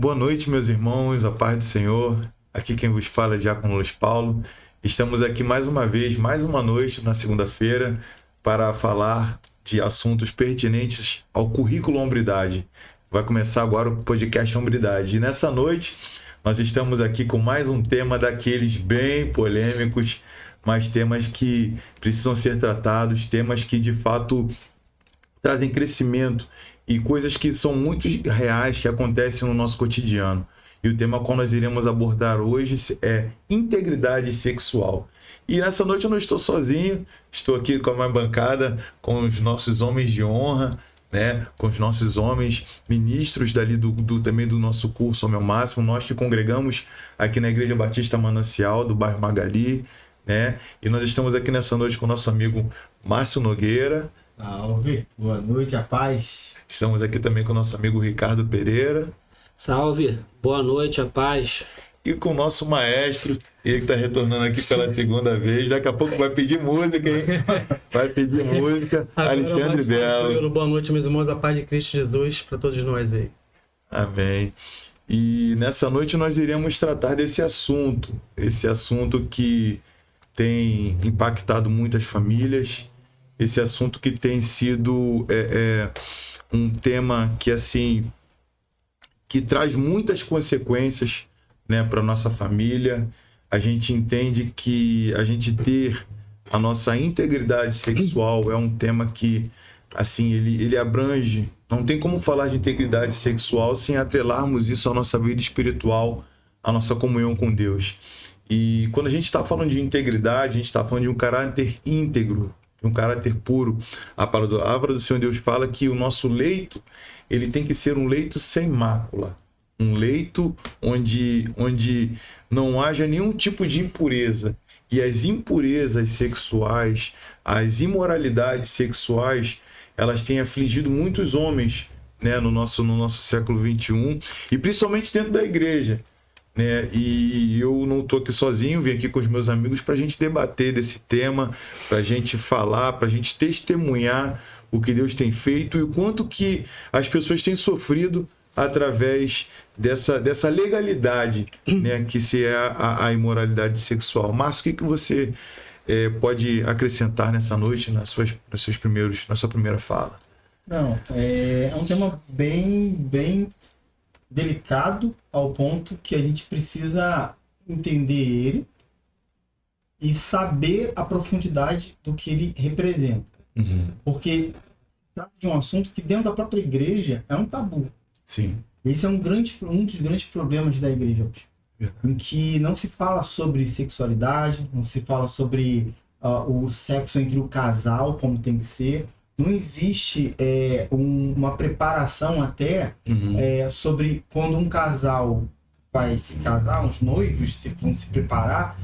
Boa noite, meus irmãos, a paz do Senhor. Aqui quem vos fala é Diácono Luiz Paulo. Estamos aqui mais uma vez, mais uma noite, na segunda-feira, para falar de assuntos pertinentes ao currículo Hombridade. Vai começar agora o podcast Hombridade. E nessa noite, nós estamos aqui com mais um tema daqueles bem polêmicos, mas temas que precisam ser tratados, temas que de fato trazem crescimento e coisas que são muito reais, que acontecem no nosso cotidiano. E o tema qual nós iremos abordar hoje é integridade sexual. E nessa noite eu não estou sozinho, estou aqui com a minha bancada, com os nossos homens de honra, né? Com os nossos homens ministros dali também do nosso curso Homem ao Máximo, nós que congregamos aqui na Igreja Batista Manancial, do bairro Magali, né? E nós estamos aqui nessa noite com o nosso amigo Márcio Nogueira. Salve, boa noite, a paz. Estamos aqui também com o nosso amigo Ricardo Pereira. Salve, boa noite, a paz. E com o nosso maestro, ele que está retornando aqui pela segunda vez. Daqui a pouco vai pedir música, hein? Vai pedir música. Alexandre Belo. Boa noite, meus irmãos, a paz de Cristo Jesus para todos nós aí. Amém. E nessa noite nós iremos tratar desse assunto. Esse assunto que tem impactado muitas famílias. Esse assunto que tem sido um tema que, assim, que traz muitas consequências, né, para a nossa família. A gente entende que a gente ter a nossa integridade sexual é um tema que, assim, ele abrange. Não tem como falar de integridade sexual sem atrelarmos isso à nossa vida espiritual, à nossa comunhão com Deus. E quando a gente está falando de integridade, a gente está falando de um caráter íntegro, de um caráter puro. A palavra do Senhor Deus fala que o nosso leito, ele tem que ser um leito sem mácula. Um leito onde não haja nenhum tipo de impureza. E as impurezas sexuais, as imoralidades sexuais, elas têm afligido muitos homens, né, no nosso século XXI, e principalmente dentro da igreja. Né? E eu não estou aqui sozinho, vim aqui com os meus amigos para a gente debater desse tema, para a gente falar, para a gente testemunhar o que Deus tem feito e o quanto que as pessoas têm sofrido através dessa legalidade, né, que se é a imoralidade sexual. Márcio, o que você pode acrescentar nessa noite, na sua primeira fala? Não, é um tema bem delicado, ao ponto que a gente precisa entender ele e saber a profundidade do que ele representa. Uhum. Porque trata de um assunto que dentro da própria igreja é um tabu. Sim. Esse é um dos grandes problemas da igreja hoje. Verdade. Em que não se fala sobre sexualidade, não se fala sobre o sexo entre o casal, como tem que ser. Não existe uma preparação até sobre quando um casal vai se casar, os noivos vão se preparar,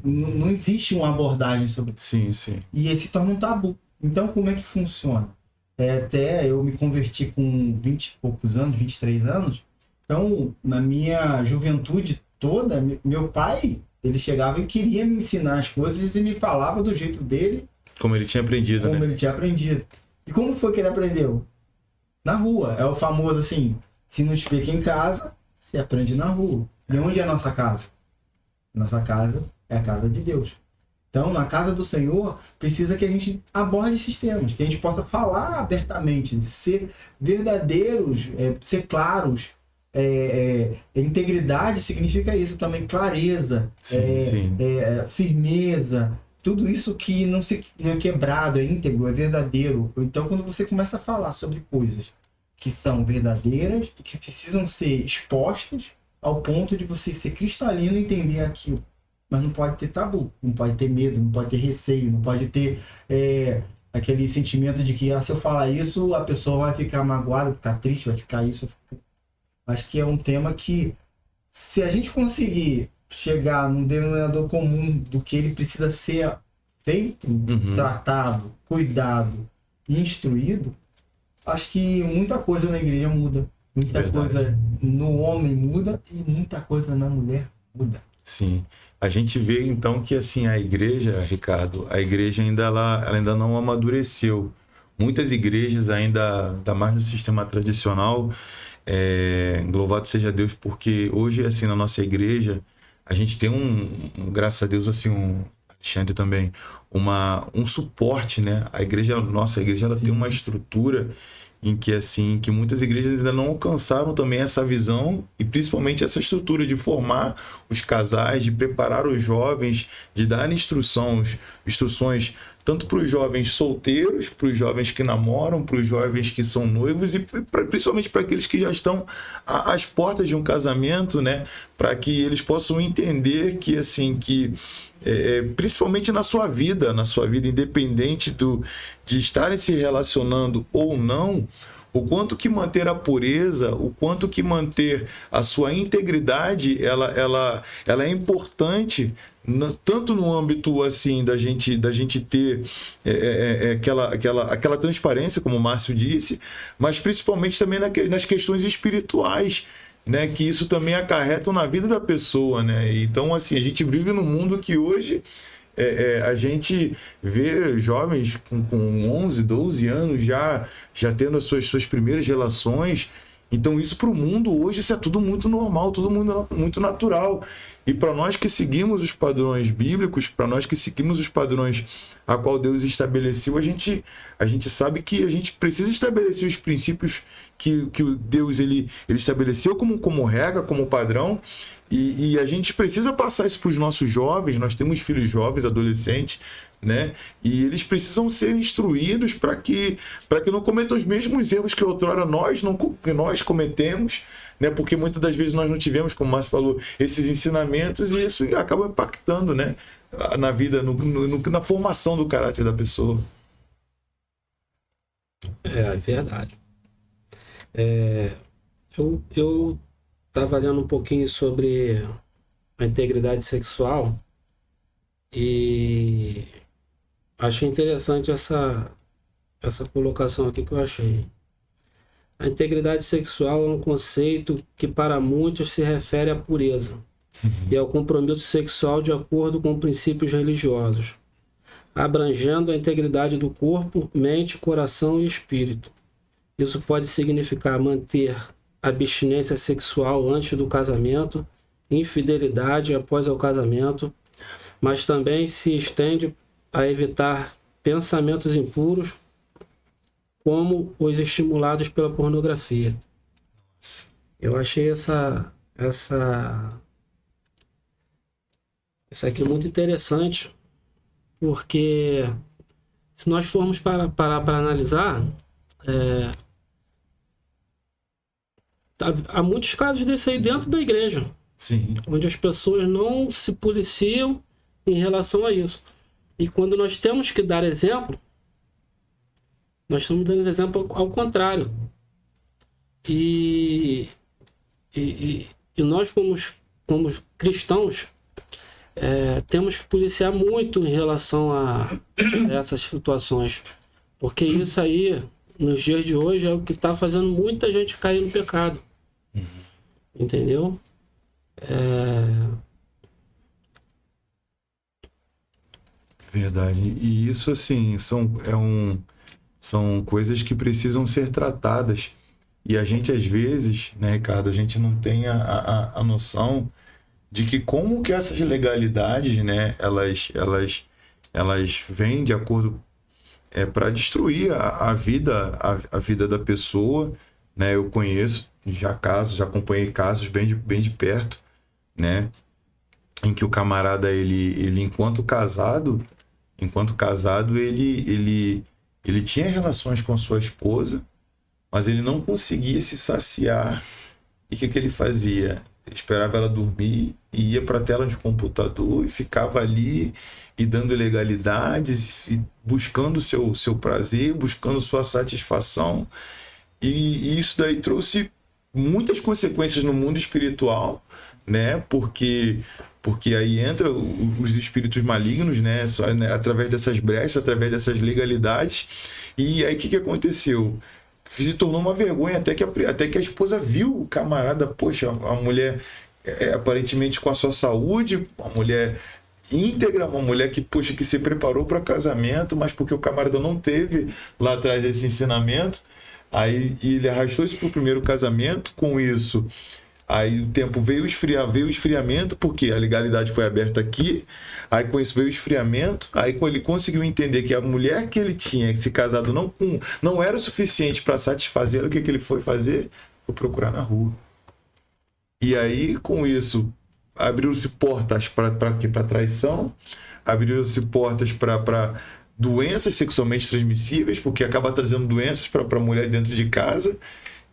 não existe uma abordagem sobre isso. Sim, sim. E esse torna um tabu. Então, como é que funciona? Até eu me converti com 20 e poucos anos, 23 anos. Então, na minha juventude toda, meu pai, ele chegava e queria me ensinar as coisas e me falava do jeito dele. Como ele tinha aprendido, Como né? ele tinha aprendido. E como foi que ele aprendeu? Na rua. É o famoso assim, se não explica em casa, se aprende na rua. E onde é a nossa casa? Nossa casa é a casa de Deus. Então, na casa do Senhor, precisa que a gente aborde esses temas, que a gente possa falar abertamente, ser verdadeiros, ser claros. Integridade significa isso também, clareza, Sim. firmeza. Tudo isso que não é quebrado, é íntegro, é verdadeiro. Então, quando você começa a falar sobre coisas que são verdadeiras e que precisam ser expostas ao ponto de você ser cristalino e entender aquilo. Mas não pode ter tabu, não pode ter medo, não pode ter receio, não pode ter aquele sentimento de que se eu falar isso, a pessoa vai ficar magoada, vai ficar triste, vai ficar isso. Acho que é um tema que, se a gente conseguir chegar num denominador comum do que ele precisa ser feito, tratado, cuidado e instruído, acho que muita coisa na igreja muda. Muita coisa no homem muda e muita coisa na mulher muda. Sim. A gente vê então que assim a igreja, Ricardo, a igreja ela ainda não amadureceu. Muitas igrejas ainda mais no sistema tradicional, Louvado seja Deus, porque hoje, assim, na nossa igreja, a gente tem graças a Deus, assim, Alexandre também, um suporte, né? Nossa igreja, ela tem uma estrutura em que, assim, que muitas igrejas ainda não alcançaram também essa visão e principalmente essa estrutura de formar os casais, de preparar os jovens, de dar instruções tanto para os jovens solteiros, para os jovens que namoram, para os jovens que são noivos e principalmente para aqueles que já estão às portas de um casamento, né? Para que eles possam entender que, assim, principalmente na sua vida independente de estarem se relacionando ou não, o quanto que manter a pureza, o quanto que manter a sua integridade, ela é importante, tanto no âmbito, assim, da gente ter aquela transparência, como o Márcio disse, mas principalmente também nas questões espirituais, né, que isso também acarreta na vida da pessoa, né? Então, assim, a gente vive num mundo que hoje a gente vê jovens com 11, 12 anos já tendo as suas primeiras relações. Então, isso para o mundo hoje, isso é tudo muito normal, tudo muito natural. E para nós que seguimos os padrões bíblicos, para nós que seguimos os padrões a qual Deus estabeleceu, a gente sabe que a gente precisa estabelecer os princípios que Deus ele estabeleceu como regra, como padrão, e a gente precisa passar isso para os nossos jovens. Nós temos filhos jovens, adolescentes, né? E eles precisam ser instruídos para que não cometam os mesmos erros que outrora nós cometemos, né? Porque muitas das vezes nós não tivemos, como o Márcio falou, esses ensinamentos, e isso acaba impactando, né? Na vida, na formação do caráter da pessoa. É verdade. Eu estava lendo um pouquinho sobre a integridade sexual e achei interessante essa colocação aqui que eu achei. A integridade sexual é um conceito que para muitos se refere à pureza e ao compromisso sexual de acordo com princípios religiosos, abrangendo a integridade do corpo, mente, coração e espírito. Isso pode significar manter abstinência sexual antes do casamento, infidelidade após o casamento, mas também se estende a evitar pensamentos impuros, como os estimulados pela pornografia. Eu achei essa aqui muito interessante, porque se nós formos para analisar, há muitos casos desse aí dentro da igreja. Sim. Onde as pessoas não se policiam em relação a isso. E quando nós temos que dar exemplo, nós estamos dando exemplo ao contrário. E nós, como cristãos, temos que policiar muito em relação a essas situações. Porque isso aí, nos dias de hoje, é o que está fazendo muita gente cair no pecado. Entendeu? Verdade. E isso, assim, são coisas que precisam ser tratadas. E a gente, às vezes, né, Ricardo, a gente não tem a noção de que como que essas legalidades, né, elas vêm de acordo para destruir a vida da pessoa, né? Eu conheço já acompanhei casos bem de perto, né, em que o camarada ele enquanto casado ele tinha relações com a sua esposa, mas ele não conseguia se saciar. E o que ele fazia? Ele esperava ela dormir e ia para a tela de computador e ficava ali e dando ilegalidades, e buscando o seu prazer, buscando sua satisfação. E isso daí trouxe muitas consequências no mundo espiritual, né? Porque aí entra os espíritos malignos, né? Só, né? Através dessas brechas, através dessas legalidades. E aí o que aconteceu? Se tornou uma vergonha até que a esposa viu o camarada, poxa, a mulher aparentemente com a sua saúde, uma mulher íntegra, uma mulher que se preparou para casamento, mas porque o camarada não teve lá atrás esse ensinamento, Aí ele arrastou isso pro primeiro casamento, com isso. Aí o tempo veio o esfriamento, porque a legalidade foi aberta aqui. Aí com isso veio o esfriamento. Aí quando ele conseguiu entender que a mulher que ele tinha se casado não era o suficiente para satisfazer, o que ele foi fazer? Foi procurar na rua. E aí com isso abriu-se portas para traição, abriu-se portas para doenças sexualmente transmissíveis, porque acaba trazendo doenças para a mulher dentro de casa.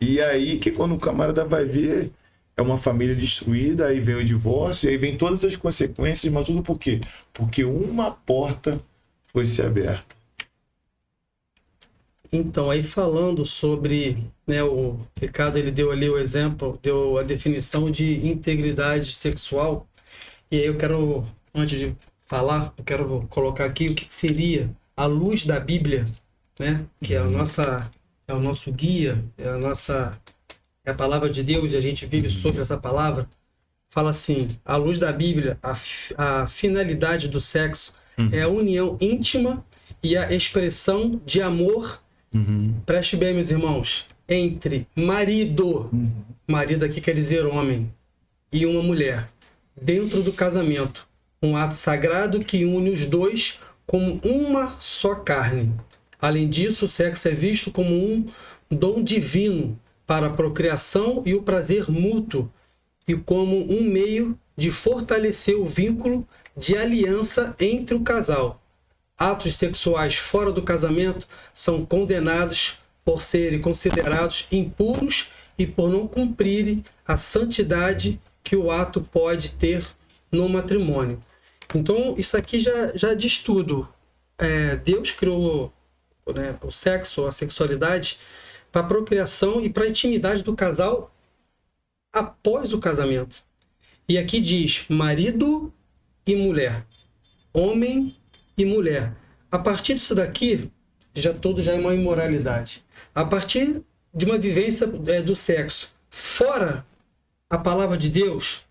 E aí que quando o camarada vai ver, é uma família destruída, aí vem o divórcio, e aí vem todas as consequências, mas tudo por quê? Porque uma porta foi se aberta. Então, aí falando sobre, né, o Ricardo, ele deu ali o exemplo, deu a definição de integridade sexual, e aí eu quero, antes de falar, eu quero colocar aqui o que seria a luz da Bíblia, né, que é é o nosso guia, é a palavra de Deus, e a gente vive sobre essa palavra. Fala assim, à luz da Bíblia, a finalidade do sexo é a união íntima e a expressão de amor, preste bem, meus irmãos, entre marido aqui quer dizer homem, e uma mulher, dentro do casamento, um ato sagrado que une os dois como uma só carne. Além disso, o sexo é visto como um dom divino para a procriação e o prazer mútuo, e como um meio de fortalecer o vínculo de aliança entre o casal. Atos sexuais fora do casamento são condenados por serem considerados impuros e por não cumprirem a santidade que o ato pode ter no matrimônio. Então, isso aqui já diz tudo. Deus criou, né, o sexo, a sexualidade, para a procriação e para a intimidade do casal após o casamento. E aqui diz marido e mulher, homem e mulher. A partir disso daqui, já é uma imoralidade. A partir de uma vivência do sexo fora a palavra de Deus,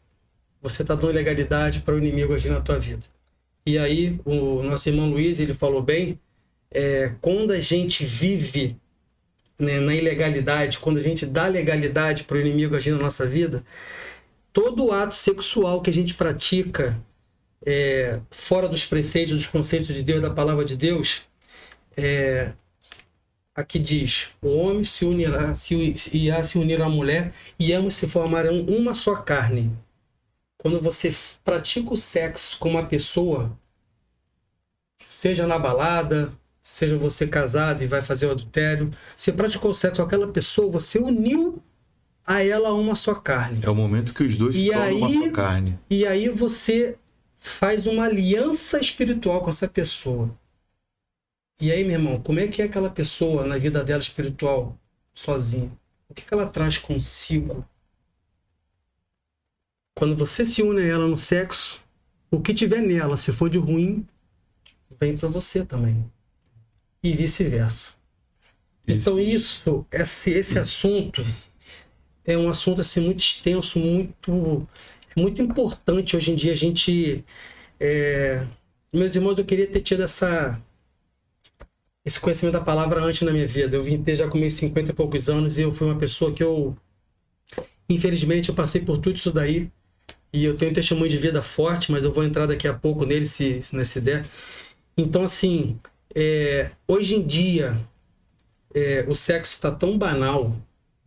você está dando legalidade para o inimigo agir na tua vida. E aí, o nosso irmão Luiz, ele falou bem, quando a gente vive, né, na ilegalidade, quando a gente dá legalidade para o inimigo agir na nossa vida, todo ato sexual que a gente pratica fora dos preceitos, dos conceitos de Deus, da palavra de Deus, aqui diz, o homem se unirá à mulher e ambos se formarão uma só carne. Quando você pratica o sexo com uma pessoa, seja na balada, seja você casado e vai fazer o adultério, você praticou o sexo com aquela pessoa, você uniu a ela uma só carne. É o momento que os dois se tornam uma só carne. E aí você faz uma aliança espiritual com essa pessoa. E aí, meu irmão, como é que é aquela pessoa na vida dela espiritual, sozinha? O que ela traz consigo? Quando você se une a ela no sexo, o que tiver nela, se for de ruim, vem para você também. E vice-versa. Então esse assunto é um assunto assim, muito extenso, muito importante hoje em dia. A gente... meus irmãos, eu queria ter tido esse conhecimento da palavra antes na minha vida. Eu vim ter já com meus 50 e poucos anos e eu fui uma pessoa que infelizmente, eu passei por tudo isso daí. E eu tenho um testemunho de vida forte, mas eu vou entrar daqui a pouco nele, se nessa ideia. Então, assim, hoje em dia, o sexo está tão banal.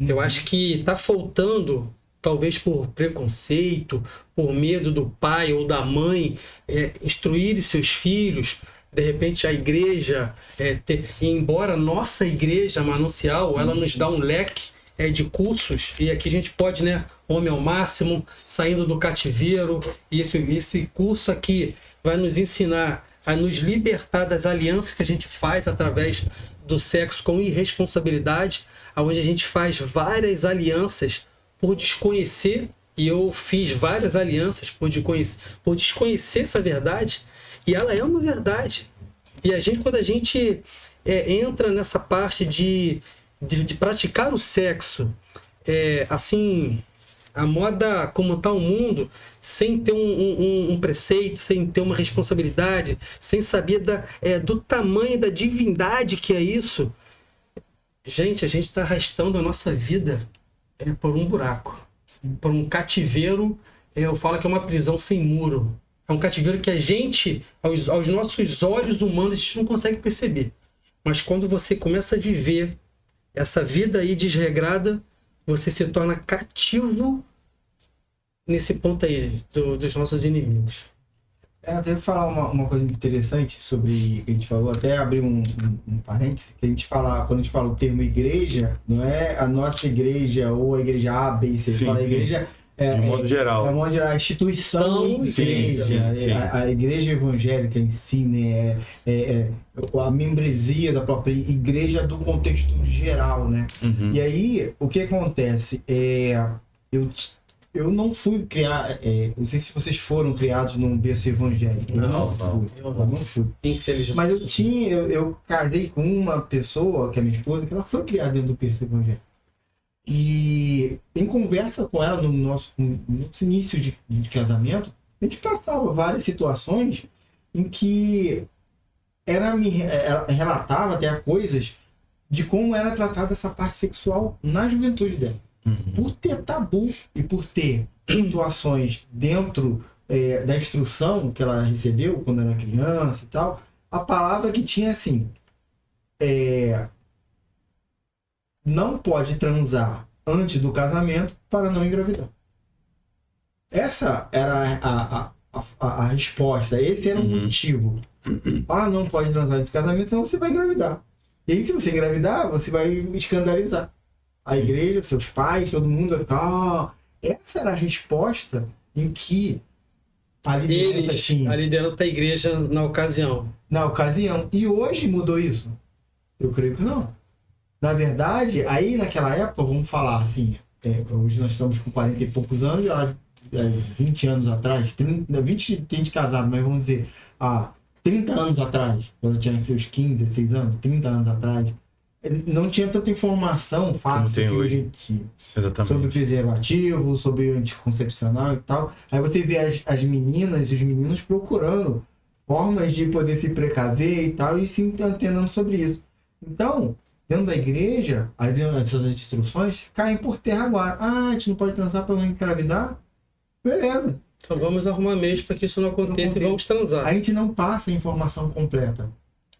Eu acho que está faltando, talvez por preconceito, por medo do pai ou da mãe instruir seus filhos. De repente, a igreja, embora nossa igreja manancial, ela nos dá um leque de cursos, e aqui a gente pode, né, Homem ao Máximo, saindo do cativeiro, e esse curso aqui vai nos ensinar a nos libertar das alianças que a gente faz através do sexo com irresponsabilidade, onde a gente faz várias alianças por desconhecer, e eu fiz várias alianças por desconhecer essa verdade, e ela é uma verdade. E quando a gente entra nessa parte de praticar o sexo, assim, a moda como está o mundo, sem ter um preceito, sem ter uma responsabilidade, sem saber do tamanho da divindade que é isso, Gente, a gente está arrastando a nossa vida por um buraco, por um cativeiro. Eu falo que é uma prisão sem muro. É um cativeiro que a gente, aos nossos olhos humanos, a gente não consegue perceber. Mas quando você começa a viver essa vida aí desregrada, você se torna cativo nesse ponto aí dos nossos inimigos. Até falar uma coisa interessante sobre o que a gente falou, até abrir um parêntese, que a gente fala, quando a gente fala o termo igreja, não é a nossa igreja ou a igreja A, B, C, Sim, fala sim. igreja De modo geral. É modo geral, a instituição Sim, igreja, sim. a igreja evangélica em si, né, a membresia da própria igreja do contexto geral, né? Uhum. E aí, o que acontece? Eu não fui criar, não sei se vocês foram criados num berço evangélico. Não, Eu não fui. Infelizmente. Mas eu casei com uma pessoa, que é minha esposa, que ela foi criada dentro do berço evangélico. E em conversa com ela no nosso início de casamento, a gente passava várias situações em que ela relatava até coisas de como era tratada essa parte sexual na juventude dela. Uhum. Por ter tabu e por ter situações dentro da instrução que ela recebeu quando era criança e tal, a palavra que tinha assim, não pode transar antes do casamento para não engravidar. Essa era a resposta, esse era o motivo. Não pode transar antes do casamento, senão você vai engravidar. E aí, se você engravidar, você vai escandalizar a igreja, seus pais, todo mundo vai ficar. Essa era a resposta em que a liderança tinha. A liderança da igreja na ocasião. Na ocasião. E hoje mudou isso? Eu creio que não. Na verdade, aí naquela época, vamos falar assim, hoje nós estamos com 40 e poucos anos, 20 anos atrás, 20 tem de casado, mas vamos dizer, 30 anos atrás, quando eu tinha seus 15, 16 anos, 30 anos atrás, não tinha tanta informação fácil que hoje tinha. Exatamente. Sobre preservativo, sobre anticoncepcional e tal. Aí você vê as meninas e os meninos procurando formas de poder se precaver e tal, e se antenando sobre isso. Então, dentro da igreja, essas instruções caem por terra agora. A gente não pode transar para não engravidar? Beleza. Então vamos arrumar meios para que isso não aconteça e vamos transar. A gente não passa a informação completa.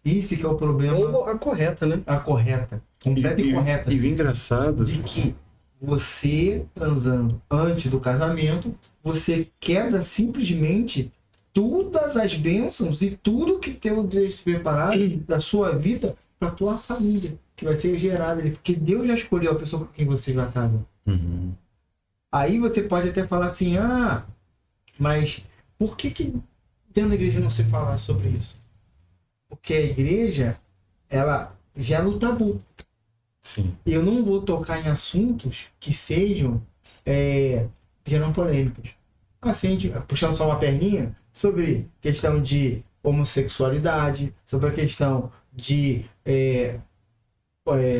Isso que é o problema. Ou a correta, né? A correta. Completa e correta. E o engraçado... De que você, transando antes do casamento, você quebra simplesmente todas as bênçãos e tudo que Deus preparado da sua vida para a tua família, que vai ser gerada ali. Porque Deus já escolheu a pessoa com quem você já casa. Uhum. Aí você pode até falar assim, mas por que dentro da igreja não se fala sobre isso? Porque a igreja, ela gera o tabu. Sim. Eu não vou tocar em assuntos que sejam geram polêmicas. Assim, puxando só uma perninha, sobre questão de homossexualidade, sobre a questão de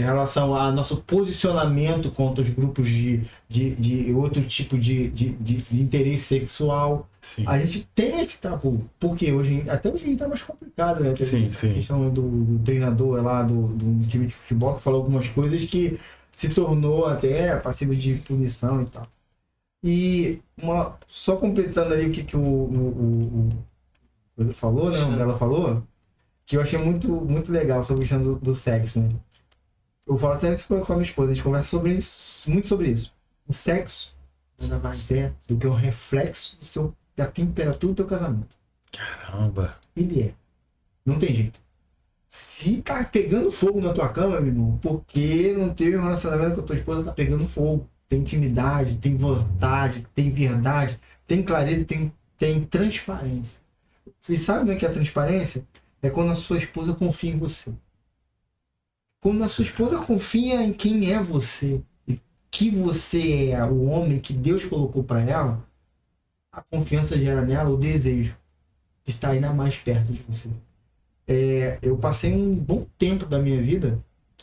relação ao nosso posicionamento contra os grupos de outro tipo de interesse sexual. Sim. A gente tem esse tabu, porque até hoje a gente tá mais complicado, né? Sim, essa sim. questão do treinador lá do time de futebol que falou algumas coisas que se tornou até passivo de punição e tal. E só completando ali o que ele falou, né? Ela falou, que eu achei muito, muito legal sobre a questão do sexo, né? Eu falo até isso com a minha esposa, a gente conversa muito sobre isso. O sexo nada mais é do que o reflexo da temperatura do teu casamento. Caramba. Ele é. Não tem jeito. Se tá pegando fogo na tua cama, meu irmão, porque não teve um relacionamento com a tua esposa, tá pegando fogo. Tem intimidade, tem vontade, tem verdade, tem clareza, tem transparência. Vocês sabem o que é a transparência? É quando a sua esposa confia em você. Quando a sua esposa confia em quem é você, e que você é o homem que Deus colocou para ela, a confiança gera nela o desejo de estar ainda mais perto de você. Eu passei um bom tempo da minha vida,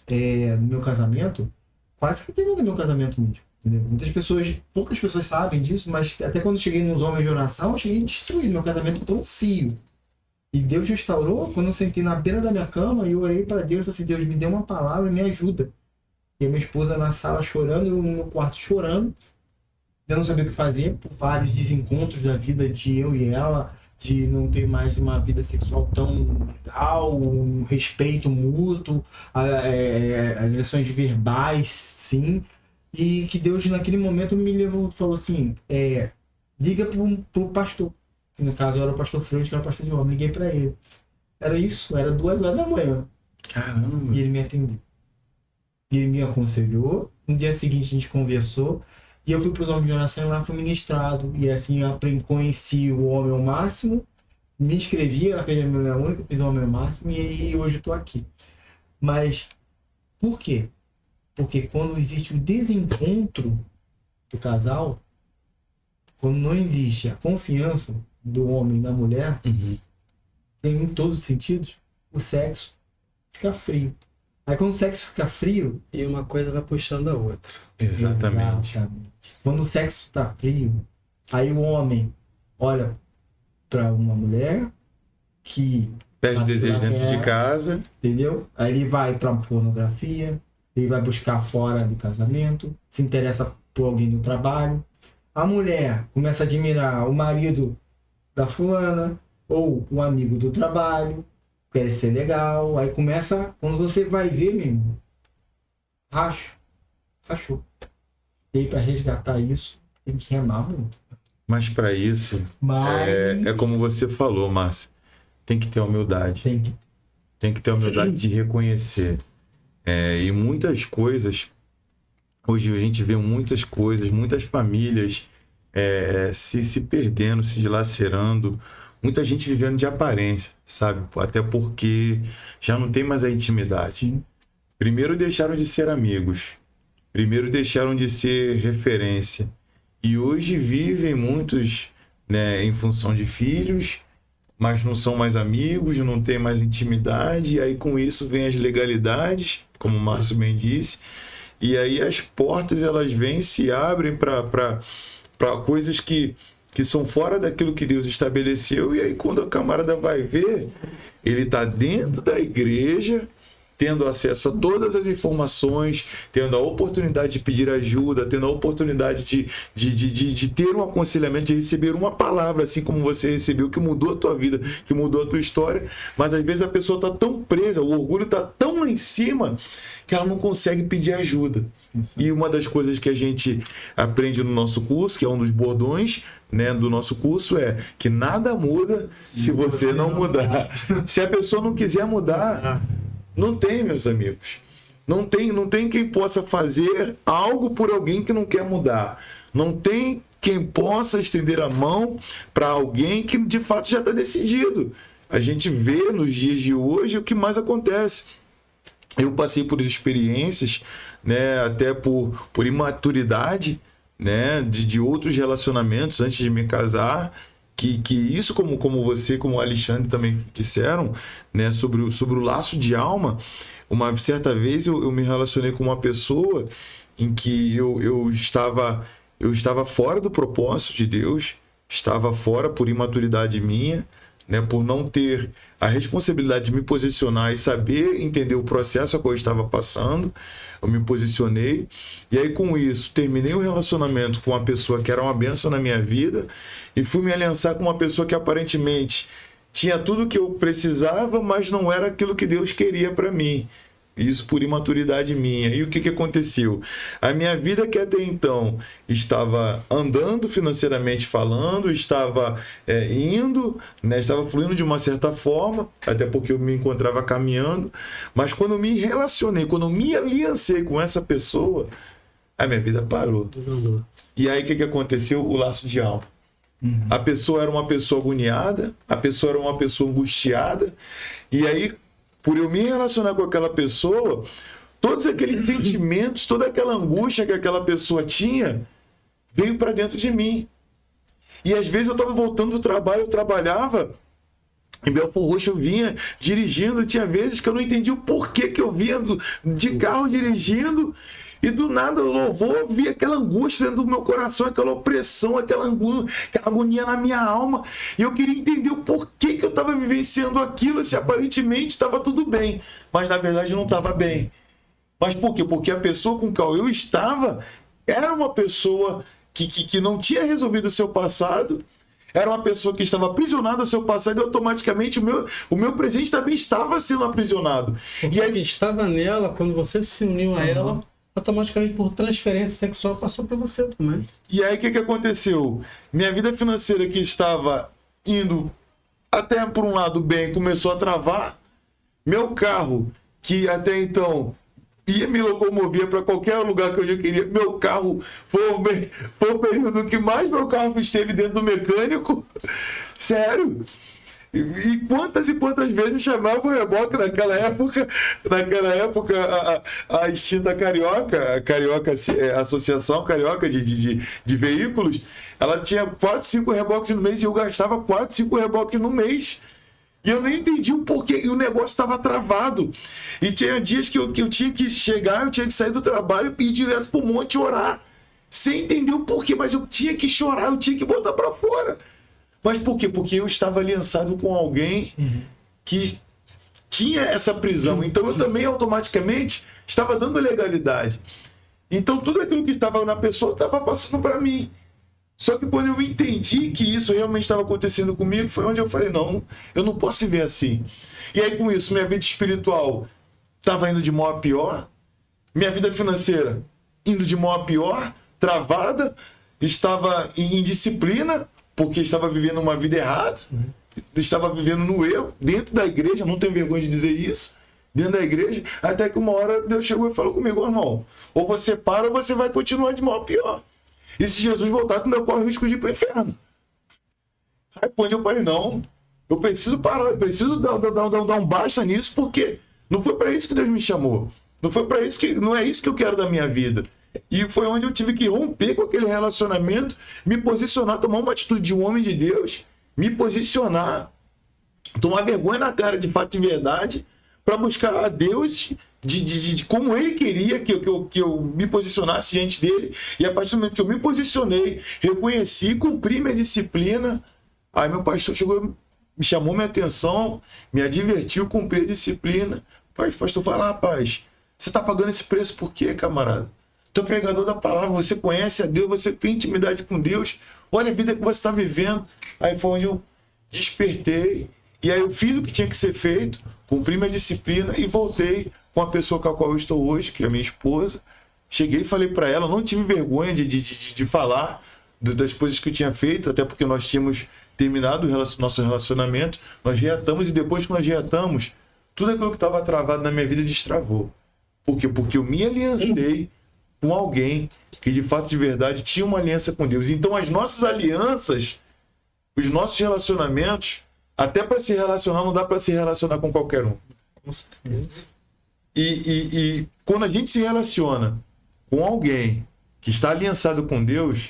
no meu casamento, quase que terminando meu casamento mesmo. Entendeu? Poucas pessoas sabem disso, mas até quando eu cheguei nos homens de oração, eu cheguei a destruir meu casamento por um fio. E Deus restaurou quando eu sentei na beira da minha cama e eu orei para Deus e falei assim, Deus, me dê uma palavra e me ajuda. E a minha esposa na sala chorando, eu no meu quarto chorando. Eu não sabia o que fazer, por vários desencontros da vida de eu e ela, de não ter mais uma vida sexual tão legal, um respeito mútuo, agressões verbais, sim. E que Deus, naquele momento, me levou e falou assim, liga pro pastor. Que no caso era o pastor Freud, que era o pastor de homem. Liguei pra ele. Era isso, era 2 horas da manhã. Caramba. E ele me atendeu. E ele me aconselhou. No dia seguinte a gente conversou. E eu fui para os homens de oração e lá fui ministrado. E assim eu conheci o Homem ao Máximo. Me inscrevi, ela fez a minha única, fiz o Homem ao Máximo. E hoje eu estou aqui. Mas por quê? Porque quando existe o desencontro do casal, quando não existe a confiança do homem e da mulher, em todos os sentidos, o sexo fica frio. Aí quando o sexo fica frio... E uma coisa vai puxando a outra. Exatamente. Quando o sexo está frio, aí o homem olha para uma mulher que... Perde o desejo dentro de casa. Entendeu? Aí ele vai para pornografia, ele vai buscar fora do casamento, se interessa por alguém no trabalho. A mulher começa a admirar o marido da fulana ou o amigo do trabalho, quer ser legal, aí começa, quando você vai ver, meu irmão, rachou. E aí para resgatar isso, tem que remar muito. Mas para isso, é como você falou, Márcio, tem que ter humildade. Tem que ter humildade de reconhecer. E muitas coisas, hoje a gente vê muitas coisas, muitas famílias se perdendo, se dilacerando, muita gente vivendo de aparência, sabe? Até porque já não tem mais a intimidade. Sim. Primeiro deixaram de ser amigos. Primeiro deixaram de ser referência. E hoje vivem muitos, né, em função de filhos, mas não são mais amigos, não tem mais intimidade. E aí com isso vem as legalidades, como o Márcio bem disse. E aí as portas elas vêm e se abrem para coisas que são fora daquilo que Deus estabeleceu, e aí quando a camarada vai ver, ele está dentro da igreja, tendo acesso a todas as informações, tendo a oportunidade de pedir ajuda, tendo a oportunidade de ter um aconselhamento, de receber uma palavra, assim como você recebeu, que mudou a tua vida, que mudou a tua história, mas às vezes a pessoa está tão presa, o orgulho está tão lá em cima, que ela não consegue pedir ajuda. Isso. E uma das coisas que a gente aprende no nosso curso, que é um dos bordões, né, do nosso curso, é que nada muda se você não mudar. Se a pessoa não quiser mudar, não tem, meus amigos. Não tem quem possa fazer algo por alguém que não quer mudar. Não tem quem possa estender a mão para alguém que de fato já está decidido. A gente vê nos dias de hoje o que mais acontece. Eu passei por experiências, né, até por imaturidade, né, de outros relacionamentos antes de me casar, que isso, como você, como o Alexandre também disseram, né, sobre o laço de alma. Uma certa vez eu me relacionei com uma pessoa em que eu estava fora do propósito de Deus, estava fora por imaturidade minha, né, por não ter a responsabilidade de me posicionar e saber entender o processo a qual eu estava passando. Eu me posicionei, e aí com isso terminei um relacionamento com uma pessoa que era uma bênção na minha vida e fui me aliançar com uma pessoa que aparentemente tinha tudo que eu precisava, mas não era aquilo que Deus queria para mim. Isso por imaturidade minha. E o que aconteceu? A minha vida, que até então estava andando financeiramente falando, estava indo, né, estava fluindo de uma certa forma, até porque eu me encontrava caminhando, mas quando eu me relacionei, quando eu me aliancei com essa pessoa, a minha vida parou. E aí o que aconteceu? O laço de alma. A pessoa era uma pessoa agoniada, a pessoa era uma pessoa angustiada, e aí, por eu me relacionar com aquela pessoa, todos aqueles sentimentos, toda aquela angústia que aquela pessoa tinha, veio para dentro de mim. E às vezes eu estava voltando do trabalho, eu trabalhava, em Belfort Roxo eu vinha dirigindo, tinha vezes que eu não entendia o porquê que eu vinha de carro dirigindo, e do nada o louvor, via aquela angústia dentro do meu coração, aquela opressão, aquela agonia na minha alma. E eu queria entender o porquê que eu estava vivenciando aquilo, se aparentemente estava tudo bem, mas na verdade não estava bem. Mas por quê? Porque a pessoa com qual eu estava era uma pessoa que não tinha resolvido o seu passado, era uma pessoa que estava aprisionada ao seu passado e automaticamente o meu presente também estava sendo aprisionado. Porque E aí, o que estava nela, quando você se uniu a ela, automaticamente por transferência sexual passou para você também. e aí o que aconteceu? Minha vida financeira que estava indo até por um lado bem, começou a travar. Meu carro, que até então ia me locomover para qualquer lugar que eu queria, meu carro foi o período que mais meu carro esteve dentro do mecânico. Sério. E quantas vezes chamava o reboque naquela época a extinta Carioca, a Associação Carioca de Veículos, ela tinha 4, 5 reboques no mês e eu gastava 4, 5 reboques no mês. E eu nem entendi o porquê, e o negócio estava travado. E tinha dias que eu tinha que chegar, eu tinha que sair do trabalho e ir direto pro monte orar. Sem entender o porquê, mas eu tinha que chorar, eu tinha que botar para fora. Mas por quê? Porque eu estava aliançado com alguém que tinha essa prisão. Então eu também automaticamente estava dando legalidade. Então tudo aquilo que estava na pessoa estava passando para mim. Só que quando eu entendi que isso realmente estava acontecendo comigo, foi onde eu falei, não, eu não posso viver assim. E aí com isso, minha vida espiritual estava indo de mal a pior, minha vida financeira indo de mal a pior, travada, estava em indisciplina, porque estava vivendo uma vida errada, estava vivendo no erro, dentro da igreja, não tenho vergonha de dizer isso, dentro da igreja, até que uma hora Deus chegou e falou comigo, irmão, ou você para ou você vai continuar de mal a pior. E se Jesus voltar, tu não corre o risco de ir para o inferno. Aí quando eu parei, não, eu preciso parar, eu preciso dar um basta nisso, porque não foi para isso que Deus me chamou. Não é isso que eu quero da minha vida. E foi onde eu tive que romper com aquele relacionamento, me posicionar, tomar uma atitude de um homem de Deus, me posicionar, tomar vergonha na cara de fato e verdade, para buscar a Deus de como Ele queria que eu me posicionasse diante dele. E a partir do momento que eu me posicionei, reconheci, cumpri minha disciplina, aí meu pastor chegou, me chamou minha atenção, me advertiu, cumpri a disciplina. O pastor falou, rapaz, você está pagando esse preço por quê, camarada? Tu é pregador da palavra, você conhece a Deus, você tem intimidade com Deus, olha a vida que você está vivendo. Aí foi onde eu despertei, e aí eu fiz o que tinha que ser feito, cumpri minha disciplina e voltei com a pessoa com a qual eu estou hoje, que é a minha esposa. Cheguei e falei para ela, não tive vergonha de falar das coisas que eu tinha feito, até porque nós tínhamos terminado o nosso relacionamento, nós reatamos, e depois que nós reatamos, tudo aquilo que estava travado na minha vida destravou. Por quê? Porque eu me aliancei com alguém que de fato, de verdade, tinha uma aliança com Deus. Então as nossas alianças, os nossos relacionamentos, até para se relacionar, não dá para se relacionar com qualquer um. Com certeza. E quando a gente se relaciona com alguém que está aliançado com Deus,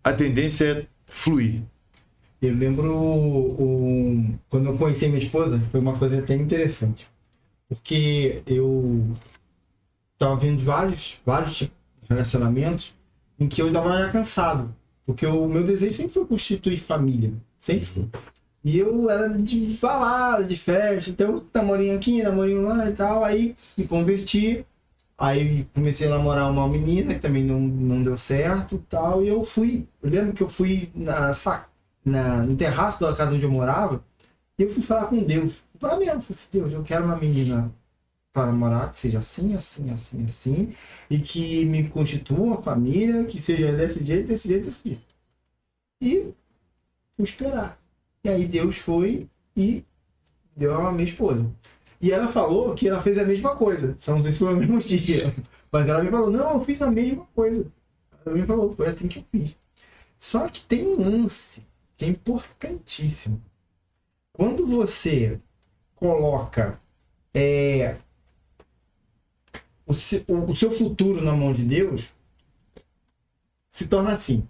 a tendência é fluir. Eu lembro quando eu conheci minha esposa, foi uma coisa até interessante. Porque eu estava vendo vários relacionamentos em que eu estava já cansado. Porque o meu desejo sempre foi constituir família. Sempre foi. E eu era de balada, de festa, então namorinho aqui, namorinho lá e tal. Aí me converti, aí comecei a namorar uma menina que também não deu certo e tal. E eu lembro que eu fui no terraço da casa onde eu morava, e eu fui falar com Deus. Falei mesmo, falei assim, Deus, eu quero uma menina para namorar que seja assim, assim, assim, assim, e que me constitua uma família, que seja desse jeito, desse jeito, desse jeito. E fui esperar. E aí Deus foi e deu a minha esposa. E ela falou que ela fez a mesma coisa. Só não sei se foi no mesmo dia. Mas ela me falou, não, eu fiz a mesma coisa. Ela me falou, foi assim que eu fiz. Só que tem um lance que é importantíssimo. Quando você coloca o seu futuro na mão de Deus, se torna assim.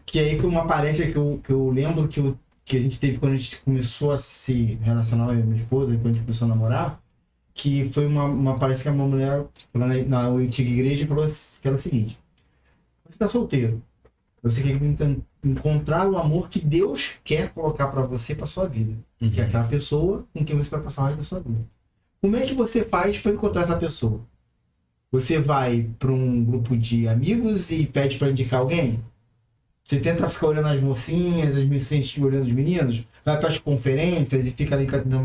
Que aí foi uma palestra que eu lembro que a gente teve quando a gente começou a se relacionar, eu e minha esposa, quando a gente começou a namorar, que foi uma palestra que uma mulher lá na antiga igreja falou que era o seguinte: você está solteiro, você quer encontrar o amor que Deus quer colocar para você, para sua vida, que é aquela pessoa com quem você vai passar o resto da sua vida. Como é que você faz para encontrar essa pessoa? Você vai para um grupo de amigos e pede para indicar alguém? Você tenta ficar olhando as mocinhas olhando os meninos? Vai para as conferências e fica ali tentando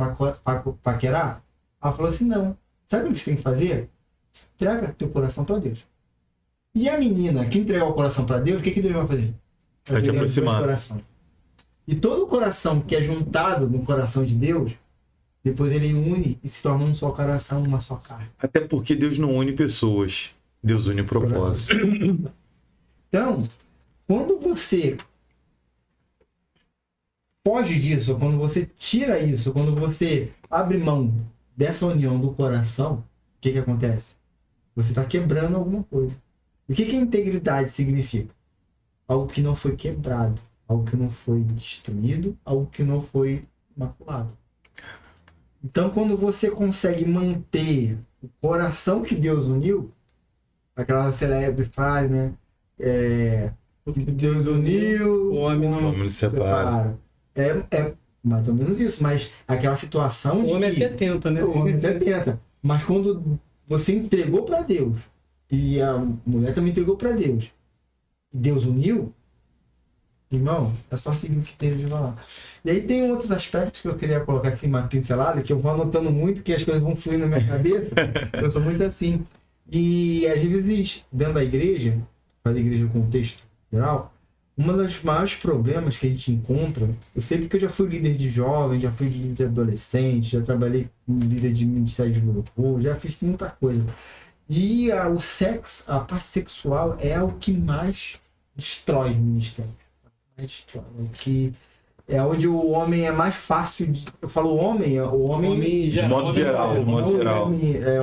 paquerar? Ela falou assim, não. Sabe o que você tem que fazer? Entrega teu coração para Deus. E a menina que entregar o coração para Deus, o que Deus vai fazer? Vai te aproximar. E todo o coração que é juntado no coração de Deus, depois ele une e se torna um só coração, uma só carne. Até porque Deus não une pessoas, Deus une propósito. Então, quando você foge disso, quando você tira isso, quando você abre mão dessa união do coração, o que acontece? Você está quebrando alguma coisa. O que a integridade significa? Algo que não foi quebrado, algo que não foi destruído, algo que não foi maculado. Então, quando você consegue manter o coração que Deus uniu, aquela célebre frase, né? O que Deus uniu, o homem não separa. É mais ou menos isso, mas aquela situação de o homem que... até tenta, né? O homem até tenta. Mas quando você entregou para Deus, e a mulher também entregou para Deus, Deus uniu, irmão, é só seguir o que tem de falar. E aí tem outros aspectos que eu queria colocar aqui uma pincelada, que eu vou anotando muito, que as coisas vão fluir na minha cabeça. Eu sou muito assim. E às vezes, dentro da igreja, para a igreja no contexto geral, um dos maiores problemas que a gente encontra, eu sei porque eu já fui líder de jovem, já fui líder de adolescente, já trabalhei como líder de ministério de louvor, já fiz muita coisa. E o sexo, a parte sexual é o que mais destrói o ministério. Que é onde o homem é mais fácil de... Eu falo homem de modo geral. O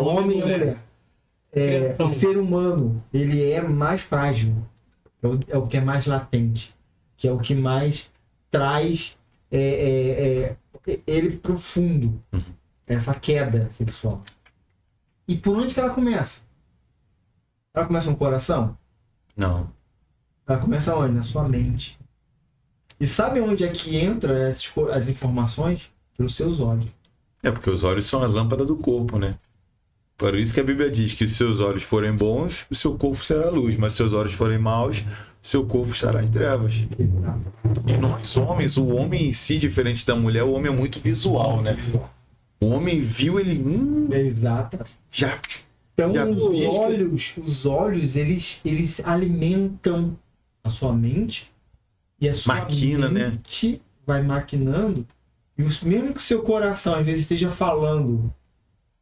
homem e a mulher. O ser humano, ele é mais frágil. É o que é mais latente. Que é o que mais traz ele profundo. Essa queda sexual. E por onde que ela começa? Ela começa no coração? Não. Ela começa onde? Na sua mente. E sabe onde é que entra as informações? Pelos seus olhos. É porque os olhos são a lâmpada do corpo, né? Por isso que a Bíblia diz que se seus olhos forem bons, o seu corpo será luz. Mas se seus olhos forem maus, o seu corpo estará em trevas. E nós homens, o homem em si, diferente da mulher, o homem é muito visual, né? O homem viu, ele... Exato. Já... Então, os olhos, eles alimentam a sua mente e a sua mente vai maquinando. E mesmo que o seu coração, às vezes, esteja falando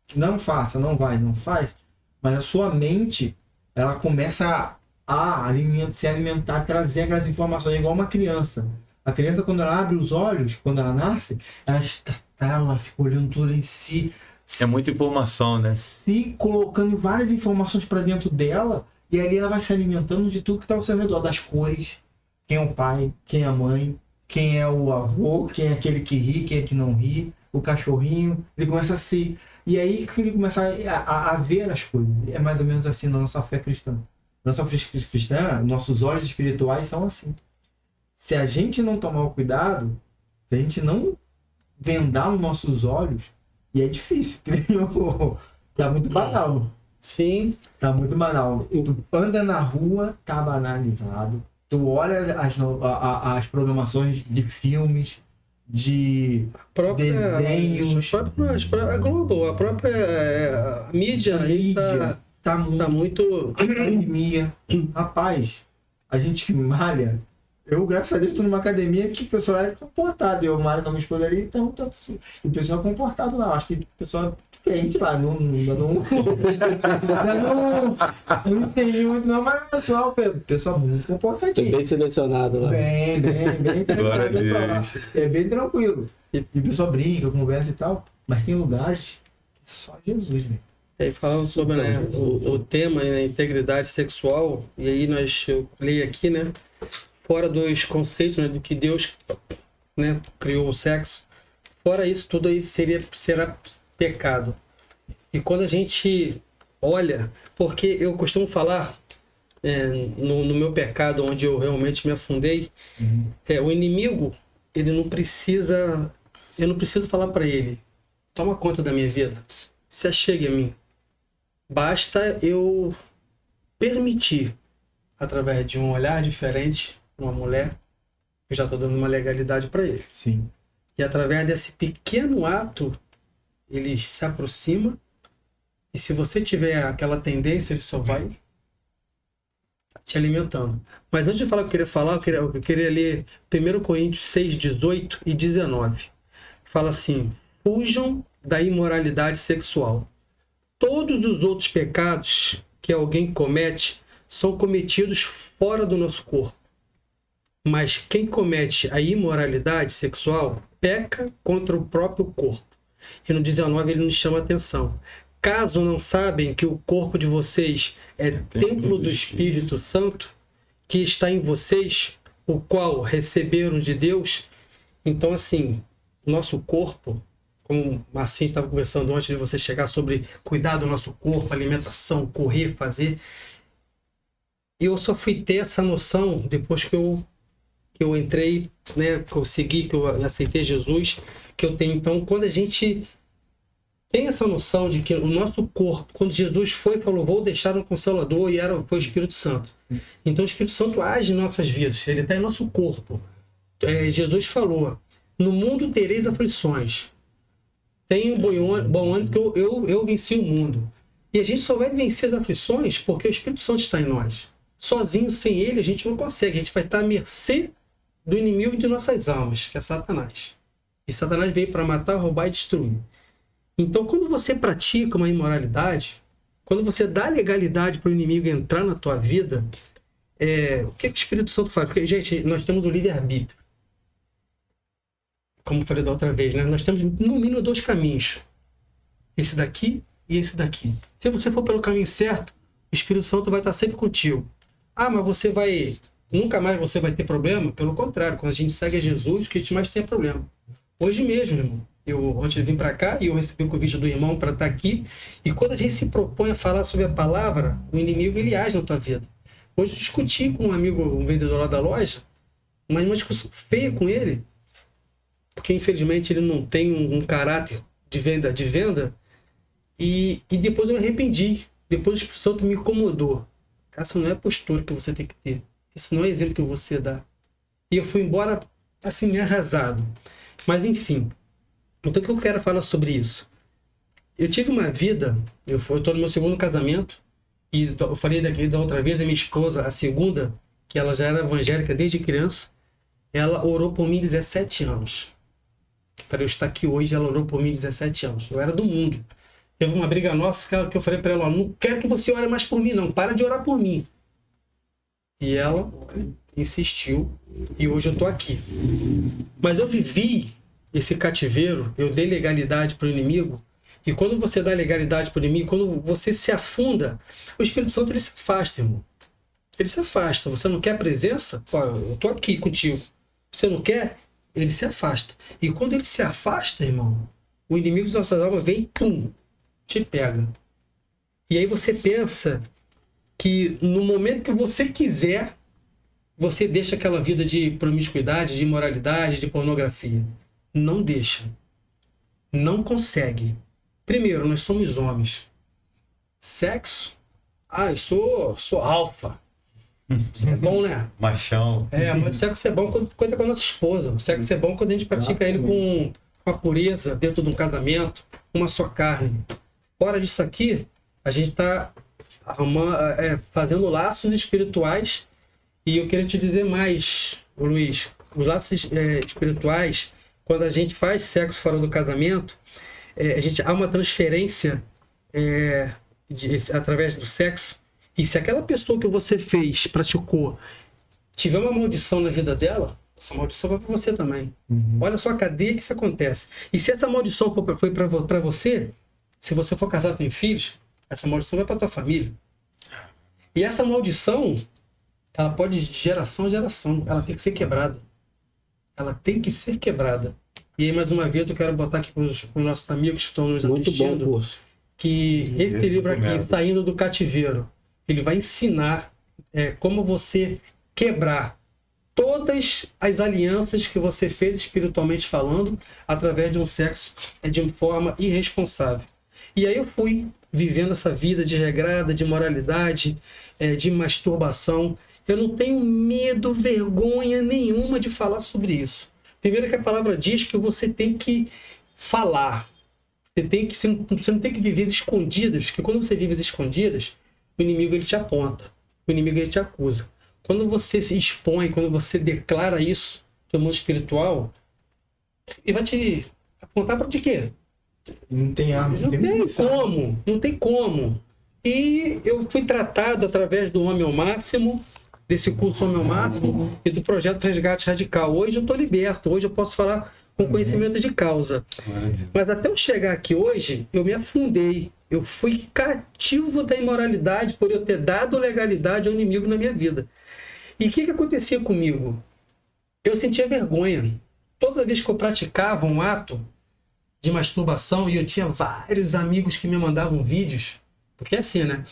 que não faça, não vai, não faz, mas a sua mente, ela começa a se alimentar, trazer aquelas informações, igual uma criança. A criança, quando ela abre os olhos, quando ela nasce, ela fica olhando tudo em si. É muita informação, né? Se colocando várias informações para dentro dela, e ali ela vai se alimentando de tudo que está ao seu redor, das cores, quem é o pai, quem é a mãe, quem é o avô, quem é aquele que ri, quem é que não ri, o cachorrinho, ele começa a se... E aí que ele começa a ver as coisas. É mais ou menos assim na nossa fé cristã. Nossa fé cristã, nossos olhos espirituais são assim. Se a gente não tomar o cuidado, se a gente não vendar os nossos olhos, e é difícil, tá muito banal. Sim. Tá muito banal. Tu anda na rua, tá banalizado. Tu olha as programações de filmes, de desenhos. A Globo, a própria mídia aí tá muito... Academia. Rapaz, a gente que malha... Eu, graças a Deus, estou numa academia que o pessoal é comportado. Eu malho com a minha esposa ali, então o pessoal é comportado lá. Acho que o pessoal crente lá, não entendi muito não, mas o pessoal muito comportadinho. Bem selecionado lá. Bem Glória é bem tranquilo. E o pessoal brinca, conversa e tal, mas tem lugares que só Jesus, né? Aí falando sobre o tema, né, integridade sexual, e aí eu leio aqui, né? Fora dos conceitos, né, do que Deus, né, criou o sexo, fora isso tudo aí será pecado. E quando a gente olha, porque eu costumo falar no meu pecado, onde eu realmente me afundei, o inimigo, ele não precisa, eu não preciso falar para ele, toma conta da minha vida, se achegue a mim. Basta eu permitir, através de um olhar diferente, uma mulher, eu já estou dando uma legalidade para ele. Sim. E através desse pequeno ato, ele se aproxima. E se você tiver aquela tendência, ele só vai te alimentando. Mas antes de falar o que eu queria falar, eu queria ler 1 Coríntios 6, 18 e 19. Fala assim: fujam da imoralidade sexual. Todos os outros pecados que alguém comete são cometidos fora do nosso corpo. Mas quem comete a imoralidade sexual peca contra o próprio corpo. E no 19 ele nos chama a atenção. Caso não sabem que o corpo de vocês é templo do Espírito Santo, que está em vocês, o qual receberam de Deus. Então, assim, nosso corpo, como o Marcinho estava conversando antes de você chegar sobre cuidar do nosso corpo, alimentação, correr, fazer. Eu só fui ter essa noção depois que eu entrei, né, que eu segui, que eu aceitei Jesus, que eu tenho. Então, quando a gente tem essa noção de que o nosso corpo, quando Jesus falou, vou deixar um Consolador, e foi o Espírito Santo. Então, o Espírito Santo age em nossas vidas, ele está em nosso corpo. Jesus falou, no mundo tereis aflições. Tenho bom ânimo, que eu venci o mundo. E a gente só vai vencer as aflições porque o Espírito Santo está em nós. Sozinho, sem ele, a gente não consegue. A gente vai estar à mercê do inimigo de nossas almas, que é Satanás. E Satanás veio para matar, roubar e destruir. Então, quando você pratica uma imoralidade, quando você dá legalidade para o inimigo entrar na tua vida, o que o Espírito Santo faz? Porque, gente, nós temos o livre-arbítrio. Como eu falei da outra vez, né? Nós temos no mínimo 2 caminhos. Esse daqui e esse daqui. Se você for pelo caminho certo, o Espírito Santo vai estar sempre contigo. Ah, mas você nunca mais você vai ter problema? Pelo contrário, quando a gente segue a Jesus, o que a gente mais tem é problema. Hoje mesmo, irmão, antes de vir para cá, eu recebi o convite do irmão para estar aqui, e quando a gente se propõe a falar sobre a palavra, o inimigo ele age na tua vida. Hoje eu discuti com um amigo, um vendedor lá da loja, mas uma discussão feia com ele, porque infelizmente ele não tem um caráter de venda, e depois eu me arrependi. Depois o Espírito Santo me incomodou. Essa não é a postura que você tem que ter. Esse não é o exemplo que você dá. E eu fui embora assim, arrasado. Mas enfim. Então o que eu quero falar sobre isso? Eu tive uma vida, eu estou no meu 2º casamento, e eu falei da outra vez, a minha esposa, a segunda, que ela já era evangélica desde criança, ela orou por mim 17 anos. Para eu estar aqui hoje, ela orou por mim 17 anos. Eu era do mundo. Teve uma briga nossa que eu falei para ela, não quero que você ore mais por mim, não. Para de orar por mim. E ela insistiu. E hoje eu estou aqui. Mas eu vivi esse cativeiro, eu dei legalidade para o inimigo. E quando você dá legalidade para o inimigo, quando você se afunda, o Espírito Santo ele se afasta, irmão. Ele se afasta. Você não quer a presença? Ó, eu estou aqui contigo. Você não quer? Ele se afasta. E quando ele se afasta, irmão, o inimigo das nossas almas vem e pum, te pega. E aí você pensa que no momento que você quiser, você deixa aquela vida de promiscuidade, de imoralidade, de pornografia. Não deixa. Não consegue. Primeiro, nós somos homens. Sexo? Ah, eu sou alfa. Isso é bom, né? Machão. Mas o sexo é bom quando é com a nossa esposa. O sexo é bom quando a gente pratica ele com a pureza dentro de um casamento, uma só carne. Fora disso aqui, a gente está fazendo laços espirituais. E eu queria te dizer mais, Luiz. Os laços espirituais, quando a gente faz sexo fora do casamento, há uma transferência através do sexo. E se aquela pessoa que você praticou, tiver uma maldição na vida dela, essa maldição vai para você também. Uhum. Olha só a cadeia que isso acontece. E se essa maldição foi para você, se você for casado e tem filhos, essa maldição vai para tua família. E essa maldição, ela pode de geração a geração. Ela tem que ser quebrada. Ela tem que ser quebrada. E aí, mais uma vez, eu quero botar aqui para os nossos amigos que estão nos assistindo. Muito bom curso. Que esse livro aqui, Saindo do Cativeiro, ele vai ensinar como você quebrar todas as alianças que você fez espiritualmente falando através de um sexo de uma forma irresponsável. E aí eu fui vivendo essa vida desregrada, de moralidade, de masturbação. Eu não tenho medo, vergonha nenhuma de falar sobre isso. Primeiro que a palavra diz que você tem que falar. Você não tem que viver escondidas, porque quando você vive escondidas, o inimigo ele te aponta, o inimigo ele te acusa. Quando você se expõe, quando você declara isso no mundo espiritual, ele vai te apontar para de quê? Não tem arma, Não tem munição. como, não tem como. E eu fui tratado através do Homem ao Máximo, desse curso Homem ao Máximo e do projeto Resgate Radical. Hoje eu estou liberto, hoje eu posso falar com conhecimento de causa. Mas até eu chegar aqui hoje, eu me afundei. Eu fui cativo da imoralidade por eu ter dado legalidade ao inimigo na minha vida. E o que acontecia comigo? Eu sentia vergonha. Toda vez que eu praticava um ato de masturbação, e eu tinha vários amigos que me mandavam vídeos, porque é assim, né?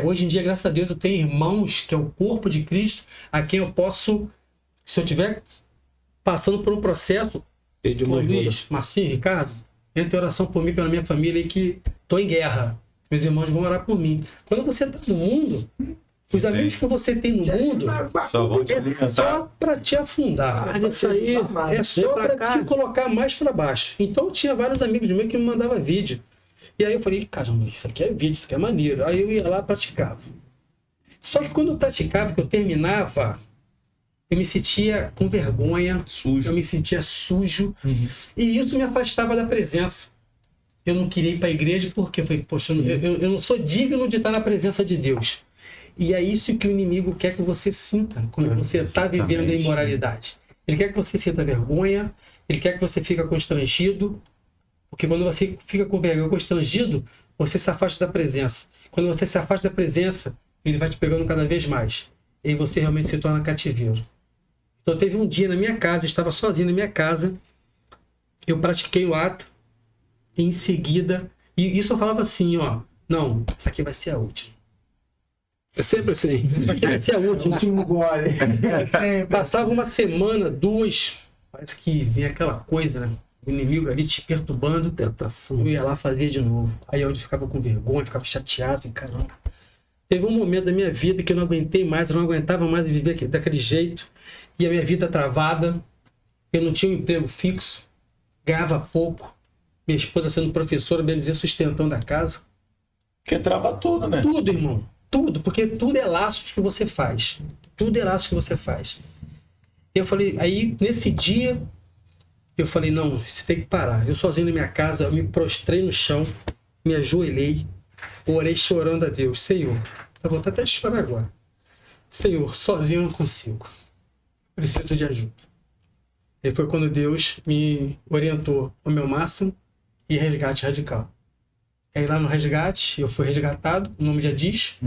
Hoje em dia, graças a Deus, eu tenho irmãos, que é o corpo de Cristo, a quem eu posso, se eu estiver passando por um processo, Luiz, Marcinho, Ricardo, entre oração por mim, pela minha família, e que estou em guerra. Meus irmãos vão orar por mim. Quando você está no mundo, os amigos que você tem no mundo Só vão te é alimentar. só para te afundar. Mas isso aí É só pra para te colocar mais para baixo. Então eu tinha vários amigos meus que me mandavam vídeo. E aí eu falei, caramba, isso aqui é vídeo, isso aqui é maneiro. Aí eu ia lá e praticava. Só que quando eu praticava, que eu terminava, eu me sentia com vergonha, Sujo. eu me sentia sujo. E isso me afastava da presença. Eu não queria ir para a igreja porque eu falei, poxa, eu não sou digno de estar na presença de Deus. E é isso que o inimigo quer que você sinta quando você está vivendo a imoralidade. Ele quer que você sinta vergonha, ele quer que você fique constrangido, porque quando você fica com vergonha, constrangido, você se afasta da presença. Quando você se afasta da presença, ele vai te pegando cada vez mais. E aí você realmente se torna cativeiro. Então teve um dia na minha casa, eu estava sozinho na minha casa, eu pratiquei o ato, e em seguida, e isso eu falava assim, ó, não, essa aqui vai ser a última. É sempre assim. Essa aqui vai ser a última. Último gole. Passava uma semana, duas, parece que vem aquela coisa, né? O inimigo ali te perturbando, Tentação. eu ia lá, fazia de novo. Aí eu ficava com vergonha, ficava chateado, caramba. Teve um momento da minha vida que eu não aguentei mais, eu não aguentava mais viver daquele jeito. E a minha vida travada, eu não tinha um emprego fixo, ganhava pouco. Minha esposa sendo professora, bem dizer, sustentando a casa. Porque trava tudo, né? Tudo, irmão. Tudo. Porque tudo é laços que você faz. Tudo é laços que você faz. Eu falei, aí nesse dia, eu falei, não, você tem que parar. Eu sozinho na minha casa, eu me prostrei no chão, me ajoelhei, orei chorando a Deus. Senhor, eu vou até chorar agora. Senhor, sozinho eu não consigo. Preciso de ajuda. E foi quando Deus me orientou ao meu máximo e resgate radical. Aí lá no resgate, eu fui resgatado, o nome já diz.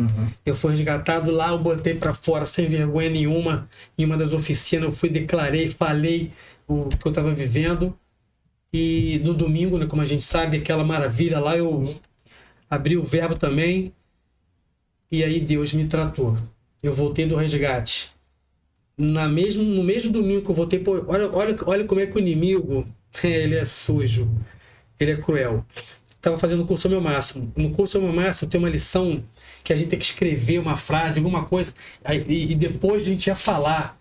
Eu fui resgatado lá, eu botei pra fora sem vergonha nenhuma. Em uma das oficinas eu fui, declarei, falei o que eu tava vivendo. E no domingo, né, como a gente sabe, aquela maravilha lá, eu abri o verbo também. E aí Deus me tratou. Eu voltei do resgate. No mesmo domingo que eu voltei, pô, olha como é que o inimigo, ele é sujo, ele é cruel. Estava fazendo o curso ao meu máximo. No curso ao meu máximo tem uma lição que a gente tem que escrever uma frase, alguma coisa, e depois a gente ia falar.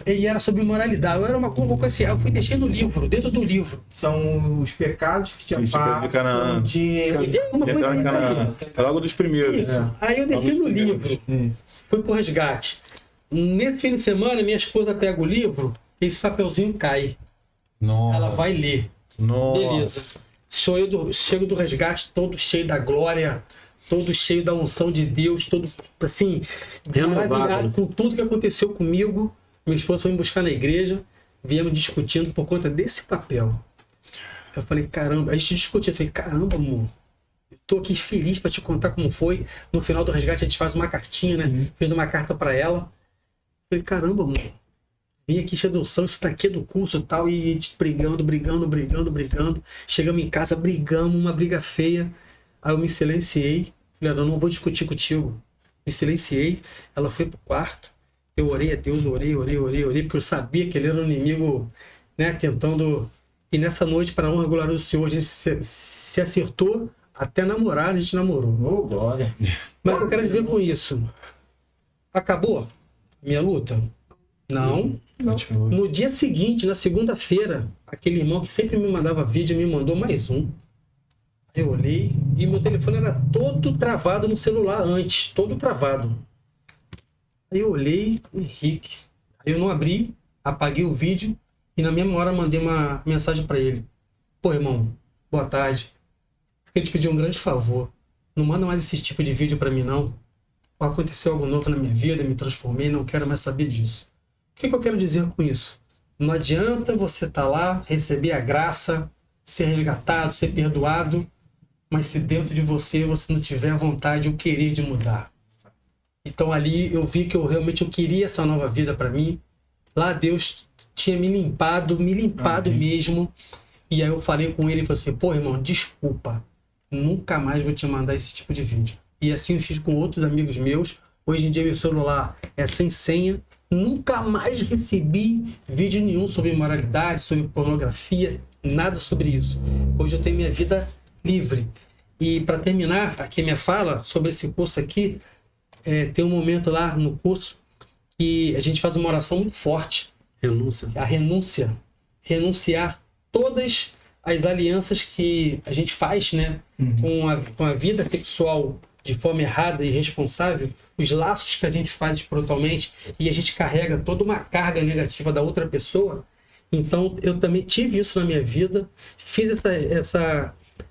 E era sobre moralidade. Eu era uma coisa assim, eu fui deixando o livro, dentro do livro. São os pecados que te Princípio de Canaã. afastam de... Uma coisa Então, assim. é logo dos primeiros. Aí eu deixei no livro. Isso. Fui pro resgate. Nesse fim de semana, minha esposa pega o livro e esse papelzinho cai. Nossa. Ela vai ler. Nossa. Beleza. Chego do resgate todo cheio da glória, todo cheio da unção de Deus, todo assim, Renovado. maravilhado com tudo que aconteceu comigo. Minha esposa foi me buscar na igreja, viemos discutindo por conta desse papel. Eu falei, caramba, a gente discutia, eu falei, caramba, amor, eu tô aqui feliz para te contar como foi. No final do resgate a gente faz uma cartinha, né? Fiz uma carta para ela. Eu falei, caramba, amor, vim aqui cheio de unção, isso daqui é do curso e tal, e brigando. Chegamos em casa, brigamos, uma briga feia. Aí eu me silenciei. Falei, eu não vou discutir contigo. Me silenciei. Ela foi pro quarto. Eu orei a Deus, orei, porque eu sabia que ele era um inimigo, né, tentando. E nessa noite, para a honra e glória do Senhor, a gente se acertou até namorar, a gente namorou. Ô, glória. Mas o que eu quero dizer com isso? Acabou minha luta? Não. No dia seguinte, na segunda-feira, aquele irmão que sempre me mandava vídeo me mandou mais um. Eu olhei e meu telefone era todo travado no celular antes, todo travado. Aí eu olhei, Henrique. Aí eu não abri, apaguei o vídeo e na mesma hora mandei uma mensagem para ele. Pô, irmão, boa tarde. Queria te pedir um grande favor. Não manda mais esse tipo de vídeo para mim, não. Aconteceu algo novo na minha vida, me transformei, não quero mais saber disso. O que eu quero dizer com isso? Não adianta você estar lá, receber a graça, ser resgatado, ser perdoado, mas se dentro de você não tiver a vontade, o querer de mudar. Então ali eu vi que eu realmente queria essa nova vida para mim. Lá Deus tinha me limpado mesmo. E aí eu falei com ele e falei assim, pô, irmão, desculpa, nunca mais vou te mandar esse tipo de vídeo. E assim eu fiz com outros amigos meus. Hoje em dia meu celular é sem senha. Nunca mais recebi vídeo nenhum sobre imoralidade, sobre pornografia, nada sobre isso. Hoje eu tenho minha vida livre. E para terminar aqui minha fala sobre esse curso aqui, tem um momento lá no curso que a gente faz uma oração muito forte. Renúncia. A renúncia. Renunciar todas as alianças que a gente faz, né, com a vida sexual de forma errada e irresponsável, os laços que a gente faz espiritualmente e a gente carrega toda uma carga negativa da outra pessoa. Então, eu também tive isso na minha vida, fiz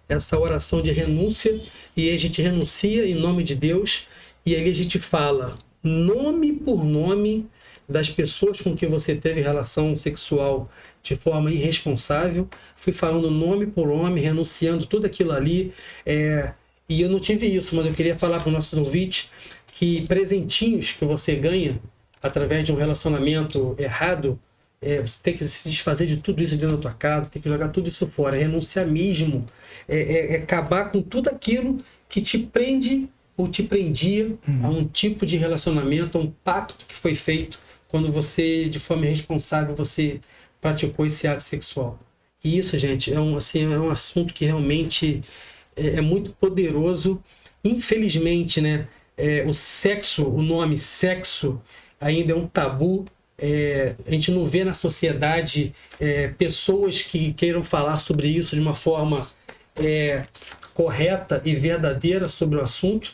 essa oração de renúncia e a gente renuncia em nome de Deus e aí a gente fala nome por nome das pessoas com que você teve relação sexual de forma irresponsável. Fui falando nome por nome, renunciando tudo aquilo ali. E eu não tive isso, mas eu queria falar para os nossos ouvintes que presentinhos que você ganha através de um relacionamento errado, você tem que se desfazer de tudo isso dentro da tua casa, tem que jogar tudo isso fora, renunciar mesmo, acabar com tudo aquilo que te prende ou te prendia a um tipo de relacionamento, a um pacto que foi feito quando você, de forma irresponsável, você praticou esse ato sexual. E isso, gente, é um assunto que realmente é muito poderoso. Infelizmente, né, o nome sexo ainda é um tabu. A gente não vê na sociedade pessoas que queiram falar sobre isso de uma forma correta e verdadeira sobre o assunto.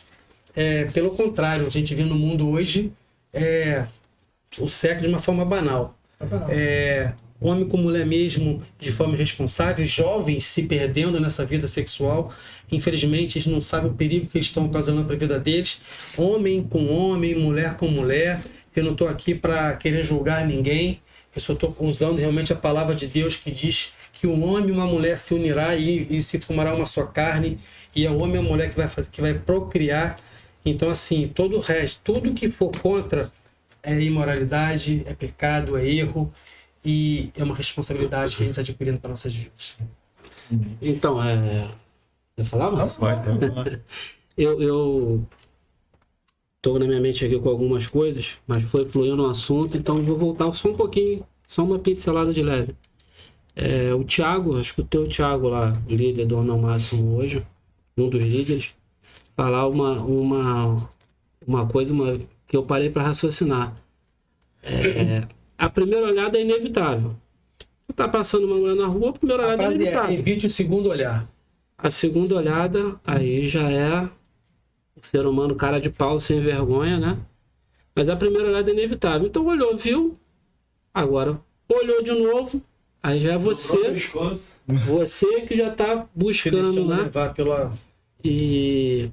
Pelo contrário, a gente vê no mundo hoje o sexo de uma forma banal. Homem com mulher mesmo de forma irresponsável, jovens se perdendo nessa vida sexual. Infelizmente, eles não sabem o perigo que eles estão ocasionando para a vida deles. Homem com homem, mulher com mulher. Eu não estou aqui para querer julgar ninguém. Eu só estou usando realmente a palavra de Deus que diz que um homem e uma mulher se unirá e se formará uma só carne. E é o homem e a mulher que vai procriar. Então, assim, todo o resto, tudo que for contra é imoralidade, é pecado, é erro. E é uma responsabilidade que a gente está adquirindo para nossas vidas. Então, Quer falar, Márcio? Eu estou na minha mente aqui com algumas coisas, mas foi fluindo o assunto, então vou voltar só um pouquinho, só uma pincelada de leve. O Thiago, eu escutei o Thiago lá, líder do Homem ao Máximo hoje, um dos líderes, falar uma coisa que eu parei para raciocinar. A primeira olhada é inevitável. Você tá passando uma mulher na rua, a primeira olhada é inevitável. Evite o segundo olhar. A segunda olhada, aí já é o ser humano cara de pau, sem vergonha, né? Mas a primeira olhada é inevitável. Então olhou, viu? Agora olhou de novo, aí já é você. Você que já tá buscando, né? Levar pela... E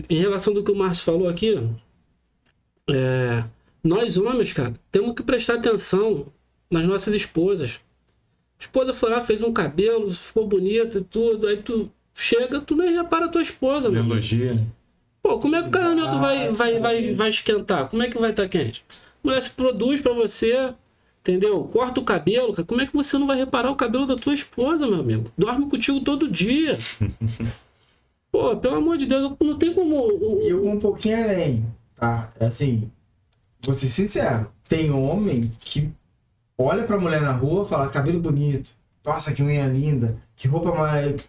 em relação do que o Márcio falou aqui, nós homens, cara, temos que prestar atenção nas nossas esposas. A esposa foi lá, fez um cabelo, ficou bonita e tudo, aí tu chega, tu nem repara a tua esposa, mano. Elogia. Pô, como é que o casamento vai esquentar? Como é que vai estar quente? A mulher se produz pra você, entendeu? Corta o cabelo, cara. Como é que você não vai reparar o cabelo da tua esposa, meu amigo? Dorme contigo todo dia. Pô, pelo amor de Deus, não tem como... E eu vou um pouquinho além, tá? Assim, vou ser sincero, tem homem que olha pra mulher na rua e fala, cabelo bonito, nossa, que unha linda, que roupa mais...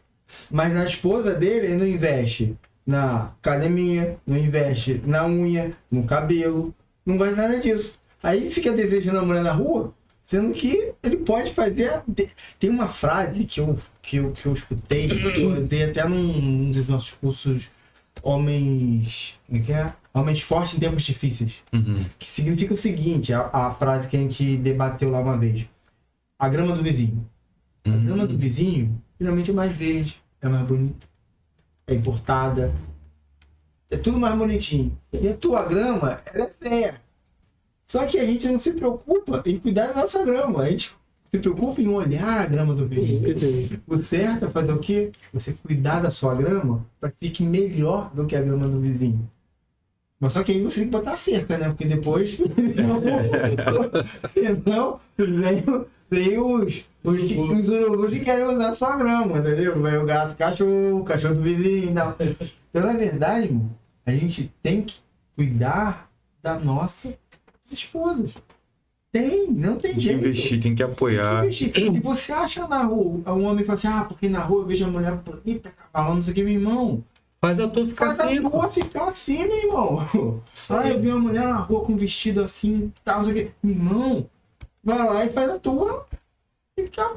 Mas na esposa dele, ele não investe na academia, não investe na unha, no cabelo, não gosta de nada disso. Aí fica desejando a mulher na rua, sendo que ele pode fazer... Tem uma frase que eu escutei, que eu usei até num dos nossos cursos Homens... Como é que é? Homens fortes em tempos difíceis. Que significa o seguinte, a frase que a gente debateu lá uma vez. A grama do vizinho. A grama do vizinho, geralmente é mais verde, é mais bonita, é importada, é tudo mais bonitinho. E a tua grama, ela é feia. Só que a gente não se preocupa em cuidar da nossa grama. A gente se preocupa em olhar a grama do vizinho. O certo é fazer o quê? Você cuidar da sua grama para que fique melhor do que a grama do vizinho. Mas só que aí você tem que botar a cerca, né? Porque depois... Senão, vem os urubus que querem usar a sua grama, entendeu? Vai o gato, o cachorro do vizinho e tal. Então, na verdade, irmão, a gente tem que cuidar das nossas esposas. Não tem Tem que jeito. investir, tem que apoiar. Se você acha na rua, um homem fala assim, porque na rua eu vejo a mulher bonita, cavalo, não sei o que, meu irmão. Faz a tua ficar Faz a assim. tua ficar assim, meu irmão. Eu vi uma mulher na rua com um vestido assim, tal, não sei o que. Meu irmão, vai lá e faz a tua ficar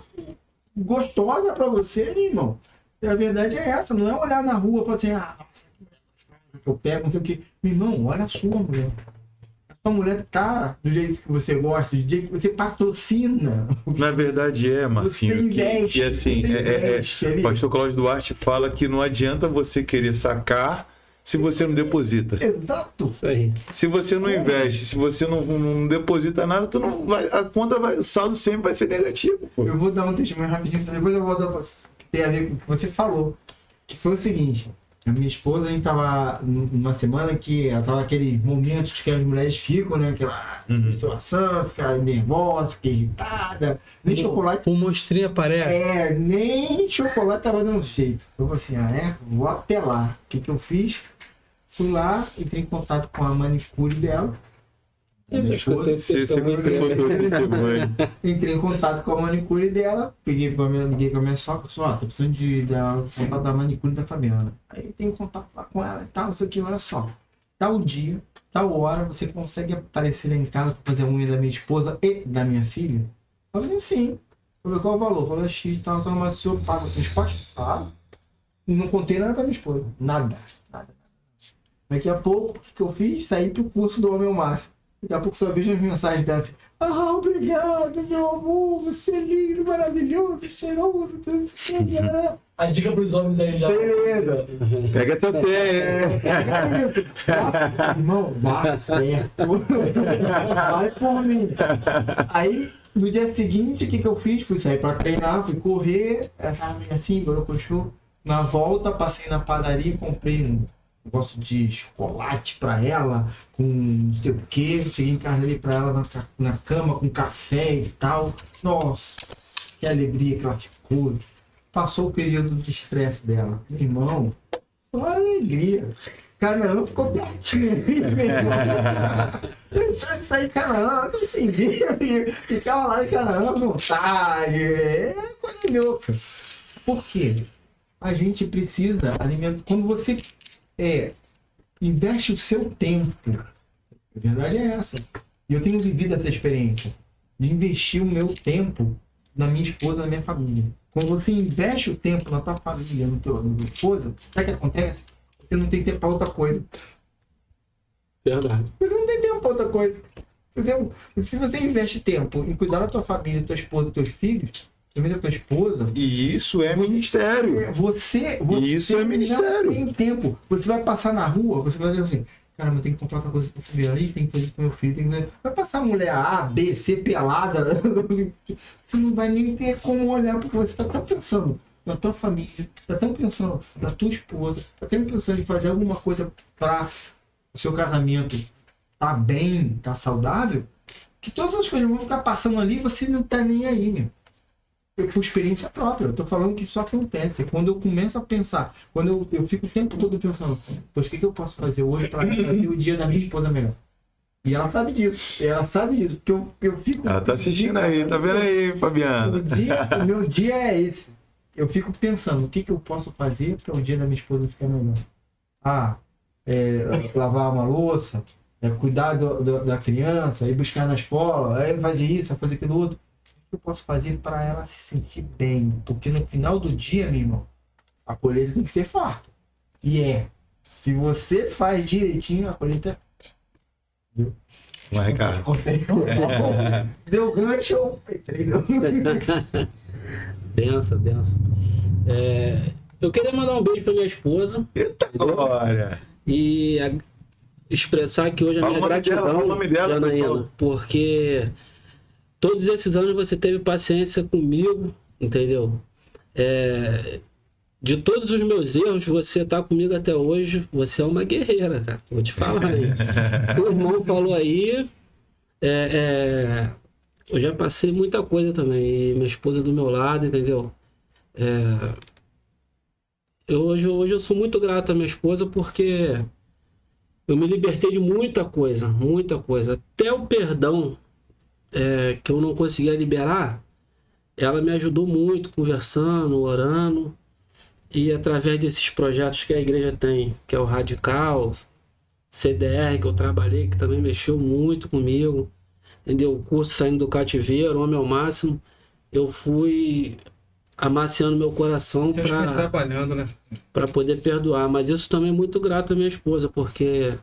gostosa pra você, meu irmão. E a verdade é essa, não é olhar na rua e falar assim, nossa, que mulher gostosa que eu pego, não sei o que. Meu irmão, olha a sua mulher. A mulher tá do jeito que você gosta, do jeito que você patrocina. Na verdade Marcinho, Você investe, que assim, você investe ali. o pastor Cláudio Duarte fala que não adianta você querer sacar se você não deposita. Exato. Isso aí. Se você não investe, se você não deposita nada, tu não vai, a conta vai, o saldo sempre vai ser negativo, pô. Eu vou dar um testemunho rapidinho, depois eu vou dar que tem a ver com o que você falou. Que foi o seguinte, a minha esposa, a gente tava numa semana que ela tava aqueles momentos que as mulheres ficam, né? Aquela situação, fica nervosa, fica irritada. Nem chocolate. O monstrinho aparece. Nem chocolate tava dando jeito. Eu falei assim, vou apelar. O que eu fiz? Fui lá, entrei em contato com a manicure dela. Minha esposa. Você botou testemunho. Entrei em contato com a manicure dela, liguei com a minha sogra, falei, tô precisando de contato da manicure da Fabiana. Aí tenho contato lá com ela e tal, não sei o que, olha só. Tal dia, tal hora, você consegue aparecer lá em casa pra fazer a unha da minha esposa e da minha filha? Eu falei, sim. Eu falei, qual o valor? Eu falei, X, tal, mas o senhor paga o transporte? Pago. Não contei nada pra minha esposa. Nada. Daqui a pouco, o que eu fiz? Saí pro curso do Homem ao Máximo. Daqui a pouco só vejo as mensagens dela assim, obrigado, meu amor, você é lindo, maravilhoso, cheiroso, tudo isso. A dica pros homens aí já. Beleza. Pega essa senha. Irmão, dá certo. Vai por mim. Aí, no dia seguinte, o que eu fiz? Fui sair pra treinar, fui correr, essa menina assim, borocochô. Na volta, passei na padaria e comprei um negócio de chocolate pra ela, com não sei o que. Cheguei em casa ali pra ela na cama, com café e tal. Nossa, que alegria que ela ficou. Passou o período de estresse dela. Meu irmão, só alegria. Canaã ficou pertinho. Sair em Canaã, não entendi. Ficava lá em Canaã à vontade. É coisa louca. Por quê? A gente precisa alimentar. Quando você investe o seu tempo, a verdade é essa. E eu tenho vivido essa experiência de investir o meu tempo na minha esposa, na minha família. Quando você investe o tempo na tua família, na tua esposa, sabe o que acontece? Você não tem tempo para outra coisa. Verdade. Você não tem tempo para outra coisa. Entendeu? Se você investe tempo em cuidar da tua família, tua esposa, dos teus filhos, também da tua esposa. E isso é ministério. Você Isso é ministério. não tem tempo. Você vai passar na rua, você vai dizer assim, cara, eu tenho que comprar outra coisa pra família ali, tem que fazer isso pro meu filho, tem que fazer... Vai passar mulher A, B, C, pelada. Você não vai nem ter como olhar, porque você tá tão pensando na tua família, tá tão pensando na tua esposa, tá tão pensando em fazer alguma coisa para o seu casamento tá bem, tá saudável, que todas as coisas vão ficar passando ali e você não tá nem aí, meu. Por experiência própria, eu tô falando que isso acontece. Quando eu começo a pensar, quando eu fico o tempo todo pensando, pois o que eu posso fazer hoje para fazer o dia da minha esposa melhor? E ela sabe disso, porque eu fico... Ela tá assistindo aí, tá vendo aí, Fabiana? O meu dia é esse. eu fico pensando, o que eu posso fazer para o dia da minha esposa ficar melhor? Lavar uma louça, cuidar da criança, ir buscar na escola, fazer isso, fazer aquilo outro. O que eu posso fazer para ela se sentir bem? Porque no final do dia, meu irmão, a colheita tem que ser farta. E se você faz direitinho, a colheita Vai, cara. deu gancho, entendeu? Benção. Eu queria mandar um beijo pra minha esposa. Eita, glória. E expressar aqui hoje a Fala minha o nome dela, gratidão, fala o nome dela, Janaína, pessoal. porque todos esses anos você teve paciência comigo, entendeu? De todos os meus erros, você tá comigo até hoje. Você é uma guerreira, cara. Vou te falar aí. O irmão falou aí. Eu já passei muita coisa também. E minha esposa do meu lado, entendeu? Hoje eu sou muito grato à minha esposa porque eu me libertei de muita coisa. Até o perdão que eu não conseguia liberar, ela me ajudou muito, conversando, orando. E através desses projetos que a igreja tem, que é o Radical, CDR, que eu trabalhei, que também mexeu muito comigo, entendeu? O curso Saindo do Cativeiro, Homem ao Máximo, eu fui amaciando meu coração trabalhando, né? para poder perdoar. Mas isso também é muito grato à minha esposa, porque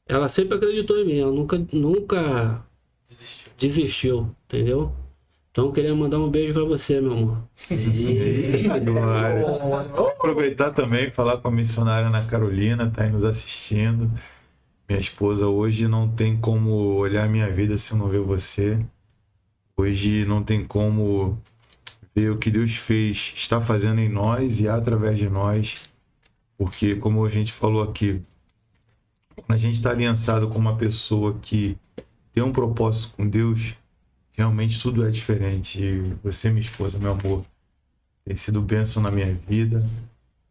ela sempre acreditou em mim, ela nunca desistiu, entendeu? Então eu queria mandar um beijo pra você, meu amor. Eita, glória. Vou aproveitar também e falar com a missionária Ana Carolina, tá aí nos assistindo. Minha esposa, hoje não tem como olhar a minha vida se eu não ver você. Hoje não tem como ver o que Deus fez, está fazendo em nós e através de nós. Porque, como a gente falou aqui, quando a gente está aliançado com uma pessoa que tem um propósito com Deus, realmente tudo é diferente. E você, minha esposa, meu amor, tem sido bênção na minha vida.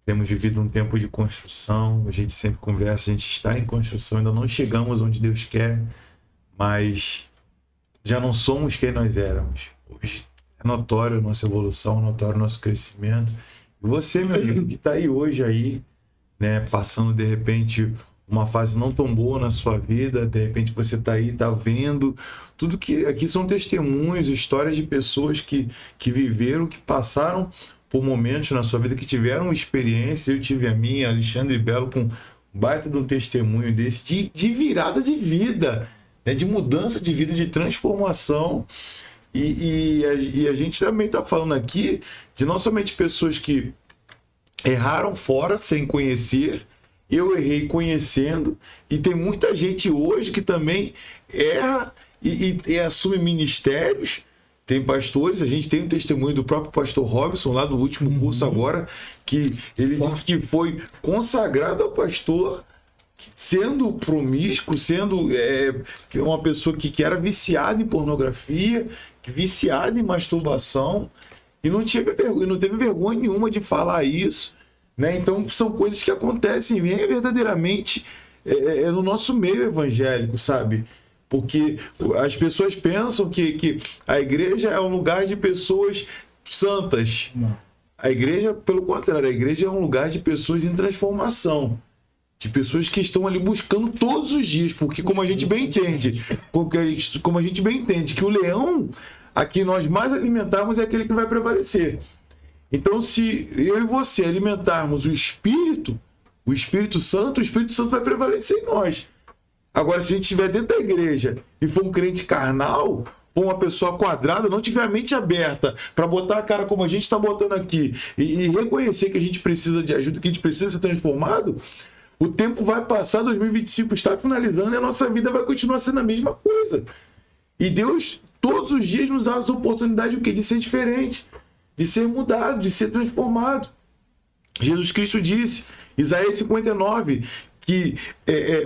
Temos vivido um tempo de construção. A gente sempre conversa, a gente está em construção. Ainda não chegamos onde Deus quer, mas já não somos quem nós éramos. Hoje é notório a nossa evolução, notório o nosso crescimento. E você, meu amigo, que está aí hoje, aí, né, passando de repente uma fase não tão boa na sua vida, de repente você está aí, está vendo, tudo que aqui são testemunhos, histórias de pessoas que viveram, que passaram por momentos na sua vida, que tiveram experiência. Eu tive a minha, Alexandre Belo, com um baita de um testemunho desse, de virada de vida, né, de mudança de vida, de transformação. E a gente também está falando aqui de não somente pessoas que erraram fora sem conhecer. Eu errei conhecendo, e tem muita gente hoje que também erra e assume ministérios. Tem pastores, a gente tem um testemunho do próprio pastor Robson, lá do último curso agora, que ele disse que foi consagrado ao pastor, sendo promíscuo, sendo uma pessoa que era viciada em pornografia, viciada em masturbação, e não teve vergonha nenhuma de falar isso. Né? Então são coisas que acontecem verdadeiramente no nosso meio evangélico, sabe? Porque as pessoas pensam que a igreja é um lugar de pessoas santas. Não. A igreja, pelo contrário, a igreja é um lugar de pessoas em transformação, de pessoas que estão ali buscando todos os dias, porque como a gente bem entende que o leão a que nós mais alimentarmos é aquele que vai prevalecer. Então, se eu e você alimentarmos o Espírito Santo, o Espírito Santo vai prevalecer em nós. Agora, se a gente estiver dentro da igreja e for um crente carnal, for uma pessoa quadrada, não tiver a mente aberta para botar a cara como a gente está botando aqui e reconhecer que a gente precisa de ajuda, que a gente precisa ser transformado, o tempo vai passar, 2025 está finalizando e a nossa vida vai continuar sendo a mesma coisa. E Deus, todos os dias, nos dá as oportunidades de ser diferente, de ser mudado, de ser transformado. Jesus Cristo disse, Isaías 59, que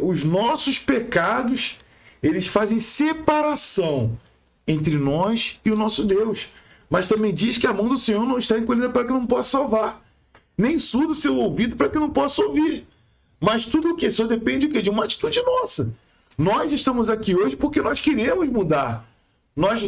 os nossos pecados, eles fazem separação entre nós e o nosso Deus. Mas também diz que a mão do Senhor não está encolhida para que não possa salvar, nem surdo o seu ouvido para que não possa ouvir. Mas tudo o quê? Só depende de uma atitude nossa. Nós estamos aqui hoje porque nós queremos mudar. Nós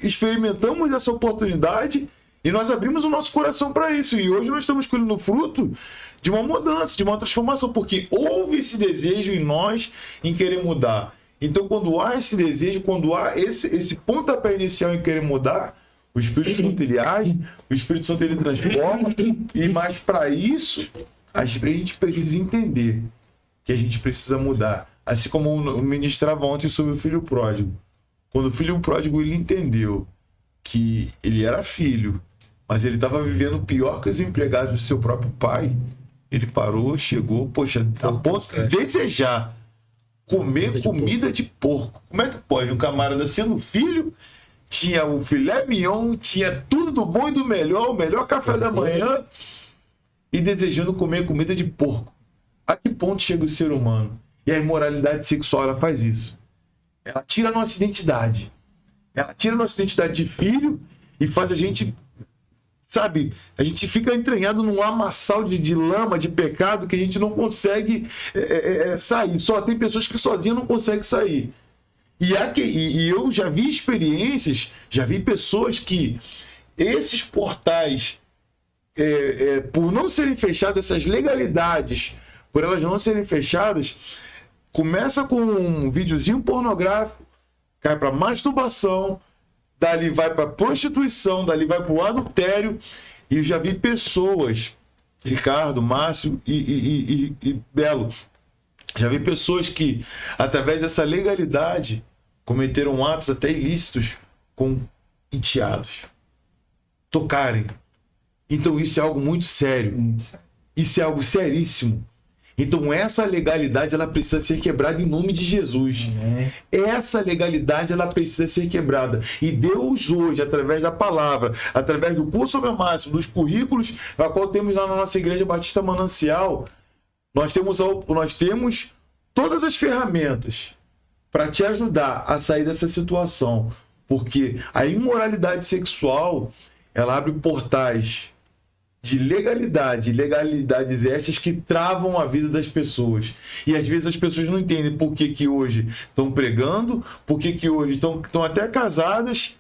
experimentamos essa oportunidade E nós abrimos o nosso coração para isso. E hoje nós estamos colhendo o fruto de uma mudança, de uma transformação, porque houve esse desejo em nós em querer mudar. Então, quando há esse desejo, quando há esse pontapé inicial em querer mudar, o Espírito Santo ele age, o Espírito Santo ele transforma. E mais para isso, a gente precisa entender que a gente precisa mudar. Assim como eu ministrava ontem sobre o filho pródigo. Quando o filho pródigo ele entendeu que ele era filho, mas ele estava vivendo pior que os empregados do seu próprio pai, ele parou, chegou, poxa, a ponto de desejar comer comida de porco. Como é que pode? Um camarada sendo filho, tinha o filé mignon, tinha tudo do bom e do melhor, o melhor café da manhã, e desejando comer comida de porco. A que ponto chega o ser humano? E a imoralidade sexual, ela faz isso. Ela tira a nossa identidade. Ela tira a nossa identidade de filho e faz a gente, sabe, a gente fica entranhado num lamaçal de lama, de pecado, que a gente não consegue sair. Só tem pessoas que sozinhas não conseguem sair. E eu já vi experiências, já vi pessoas que esses portais, por não serem fechados, essas legalidades, por elas não serem fechadas, começa com um videozinho pornográfico, cai para masturbação, dali vai para prostituição, dali vai para o adultério. E eu já vi pessoas, Ricardo, Márcio e Belo, já vi pessoas que, através dessa legalidade, cometeram atos até ilícitos com enteados. Tocarem. Então isso é algo muito sério. Isso é algo seríssimo. Então essa legalidade ela precisa ser quebrada em nome de Jesus. Essa legalidade ela precisa ser quebrada. E Deus hoje, através da palavra, através do curso sobre a máxima, dos currículos, a qual temos lá na nossa Igreja Batista Manancial, nós temos todas as ferramentas para te ajudar a sair dessa situação. Porque a imoralidade sexual, ela abre portais de legalidades estas que travam a vida das pessoas. E às vezes as pessoas não entendem por que hoje estão pregando, por que hoje estão até casadas,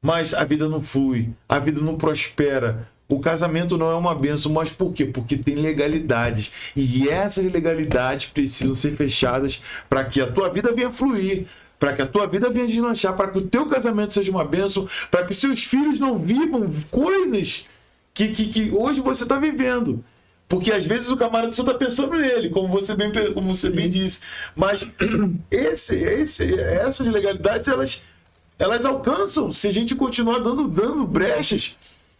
mas a vida não flui, a vida não prospera. O casamento não é uma bênção, mas por quê? Porque tem legalidades. E essas legalidades precisam ser fechadas para que a tua vida venha fluir, para que a tua vida venha deslanchar, para que o teu casamento seja uma bênção, para que seus filhos não vivam coisas que hoje você está vivendo. Porque às vezes o camarada só está pensando nele, como você bem disse. Mas essas legalidades, elas alcançam, se a gente continuar dando brechas,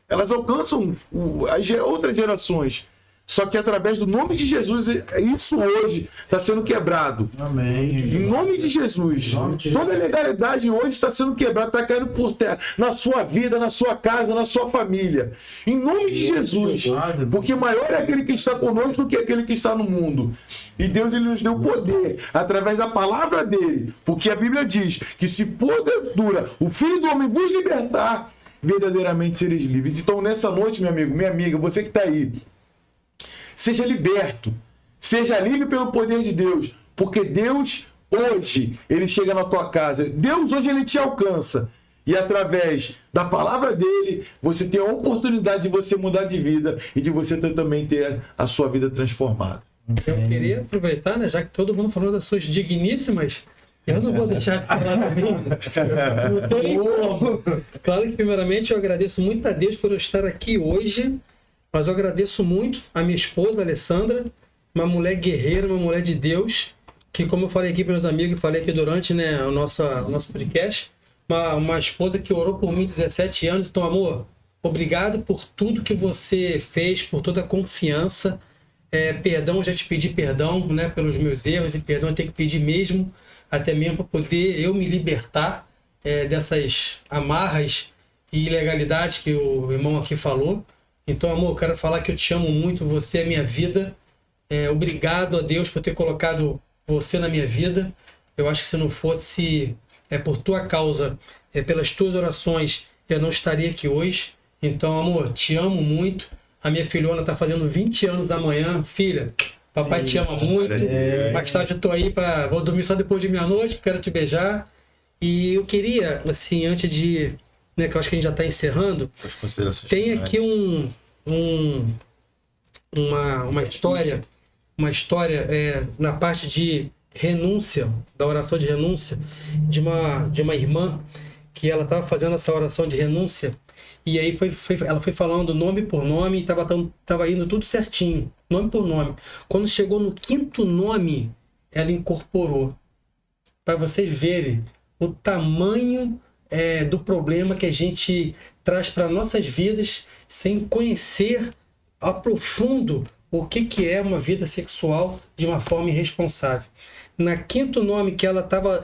elas alcançam as outras gerações. Só que através do nome de Jesus, isso hoje está sendo quebrado. Amém. Em nome de Jesus. Toda a legalidade hoje está sendo quebrada, está caindo por terra. Na sua vida, na sua casa, na sua família. Em nome de Jesus. Porque maior é aquele que está conosco do que aquele que está no mundo. E Deus ele nos deu poder através da palavra dele. Porque a Bíblia diz que se porventura o Filho do Homem vos libertar, verdadeiramente sereis livres. Então nessa noite, meu amigo, minha amiga, você que está aí, seja liberto, seja livre pelo poder de Deus, porque Deus hoje, ele chega na tua casa, Deus hoje ele te alcança, e através da palavra dele, você tem a oportunidade de você mudar de vida e de você também ter a sua vida transformada. Eu queria aproveitar, né, já que todo mundo falou das suas digníssimas, eu não vou deixar de falar também. Não tem como. Claro que primeiramente eu agradeço muito a Deus por eu estar aqui hoje. Mas eu agradeço muito a minha esposa, Alessandra, uma mulher guerreira, uma mulher de Deus, que como eu falei aqui para meus amigos, falei aqui durante o nosso podcast, uma esposa que orou por mim 17 anos. Então, amor, obrigado por tudo que você fez, por toda a confiança. Perdão, já te pedi perdão, né, pelos meus erros, e perdão eu tenho que pedir mesmo, até mesmo para poder eu me libertar dessas amarras e ilegalidades que o irmão aqui falou. Então, amor, eu quero falar que eu te amo muito, você é minha vida. Obrigado a Deus por ter colocado você na minha vida. Eu acho que se não fosse por tua causa, pelas tuas orações, eu não estaria aqui hoje. Então, amor, te amo muito. A minha filhona está fazendo 20 anos amanhã. Filha, papai te ama muito. Mais tarde eu tô aí, vou dormir só depois de meia-noite, quero te beijar. E eu queria, assim, antes de né, que eu acho que a gente já está encerrando, As considerações tem finais. aqui uma história na parte de renúncia, da oração de renúncia, de uma irmã que ela estava fazendo essa oração de renúncia, e aí ela foi falando nome por nome, e estava indo tudo certinho, nome por nome. Quando chegou no 5º nome, ela incorporou. Para vocês verem o tamanho do problema que a gente traz para nossas vidas sem conhecer a profundo o que é uma vida sexual de uma forma irresponsável. Na 5º nome que ela estava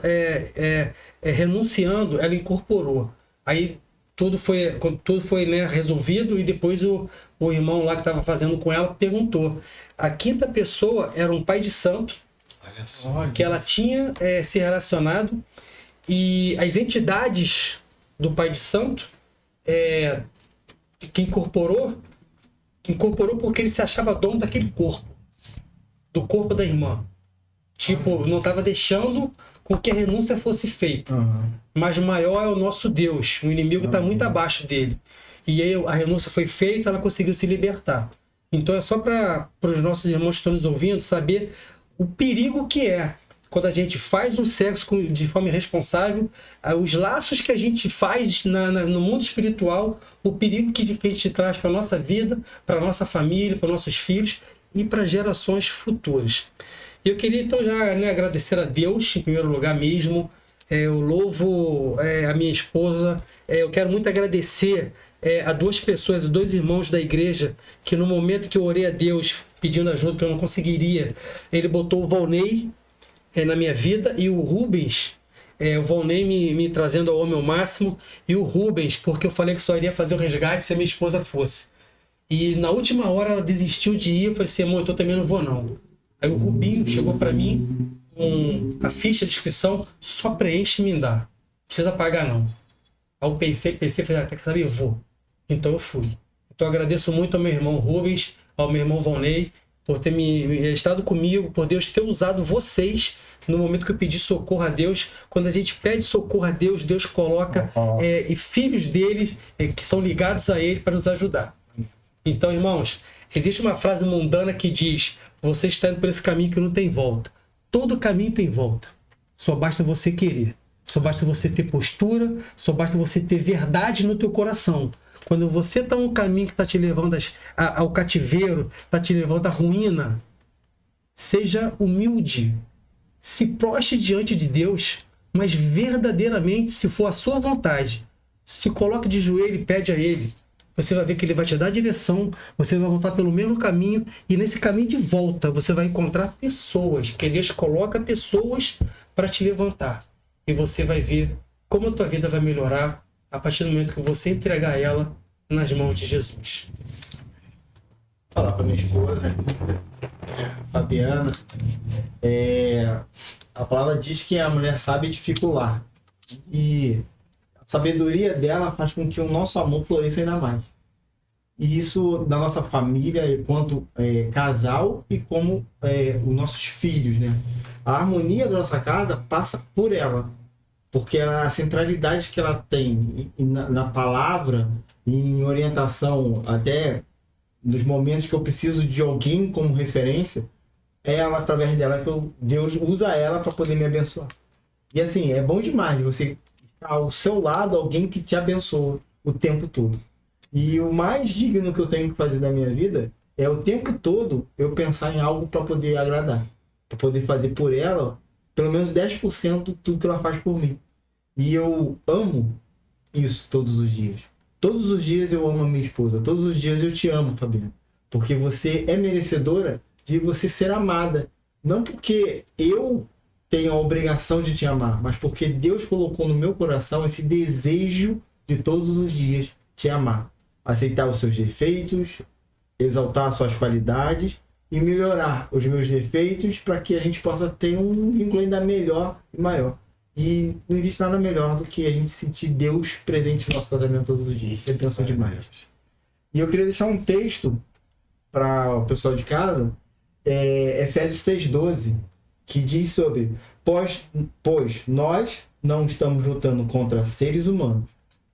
renunciando, ela incorporou. Aí tudo foi né, resolvido, e depois o irmão lá que estava fazendo com ela perguntou. A 5ª pessoa era um pai de santo, Olha só. que ela tinha se relacionado, e as entidades do pai de santo que incorporou porque ele se achava dono daquele corpo, do corpo da irmã. Tipo, não estava deixando com que a renúncia fosse feita. Mas maior é o nosso Deus, o inimigo está muito abaixo dele. E aí a renúncia foi feita, ela conseguiu se libertar. Então é só para os nossos irmãos que estão nos ouvindo saber o perigo que é quando a gente faz um sexo de forma irresponsável, os laços que a gente faz no mundo espiritual, o perigo que a gente traz para a nossa vida, para a nossa família, para nossos filhos e para gerações futuras. Eu queria então já agradecer a Deus, em primeiro lugar mesmo. Eu louvo a minha esposa. Eu quero muito agradecer a 2 pessoas, 2 irmãos da igreja, que no momento que eu orei a Deus pedindo ajuda, que eu não conseguiria, ele botou o Volney na minha vida, e o Rubens, o Volney me trazendo ao homem ao máximo, e o Rubens, porque eu falei que só iria fazer o resgate se a minha esposa fosse. E na última hora ela desistiu de ir. Eu falei assim, amor, eu também não vou não. Aí o Rubinho chegou para mim com a ficha de inscrição, só preenche e me dá. Não precisa pagar não. Aí eu pensei, falei, até que sabe, eu vou. Então eu fui. Então eu agradeço muito ao meu irmão Rubens, ao meu irmão Volney, por ter estado comigo, por Deus ter usado vocês no momento que eu pedi socorro a Deus. Quando a gente pede socorro a Deus, Deus coloca e filhos dele que são ligados a Ele para nos ajudar. Então, irmãos, existe uma frase mundana que diz: você está indo por esse caminho que não tem volta. Todo caminho tem volta. Só basta você querer. Só basta você ter postura. Só basta você ter verdade no teu coração. Quando você está num caminho que está te levando ao cativeiro, está te levando à ruína, seja humilde. Se prostre diante de Deus, mas verdadeiramente, se for a sua vontade, se coloque de joelho e pede a Ele. Você vai ver que Ele vai te dar direção, você vai voltar pelo mesmo caminho, e nesse caminho de volta você vai encontrar pessoas, porque Deus coloca pessoas para te levantar. E você vai ver como a tua vida vai melhorar a partir do momento que você entregar ela nas mãos de Jesus. Falar para minha esposa, Fabiana, a palavra diz que a mulher sabe dificular, e a sabedoria dela faz com que o nosso amor floresça ainda mais. E isso da nossa família, enquanto casal, e como os nossos filhos, né? A harmonia da nossa casa passa por ela, porque a centralidade que ela tem na palavra, em orientação, até nos momentos que eu preciso de alguém como referência, é ela, através dela, que Deus usa ela para poder me abençoar. E assim, é bom demais você estar ao seu lado alguém que te abençoa o tempo todo. E o mais digno que eu tenho que fazer da minha vida é o tempo todo eu pensar em algo para poder agradar, para poder fazer por ela pelo menos 10% de tudo que ela faz por mim. E eu amo isso todos os dias. Todos os dias eu amo a minha esposa. Todos os dias eu te amo, Fabiana. Porque você é merecedora de você ser amada. Não porque eu tenho a obrigação de te amar, mas porque Deus colocou no meu coração esse desejo de todos os dias te amar. Aceitar os seus defeitos, exaltar as suas qualidades e melhorar os meus defeitos para que a gente possa ter um vínculo ainda melhor e maior. E não existe nada melhor do que a gente sentir Deus presente no nosso casamento todos os dias. Isso é bênção demais. E eu queria deixar um texto para o pessoal de casa, Efésios 6,12, que diz sobre: pois nós não estamos lutando contra seres humanos,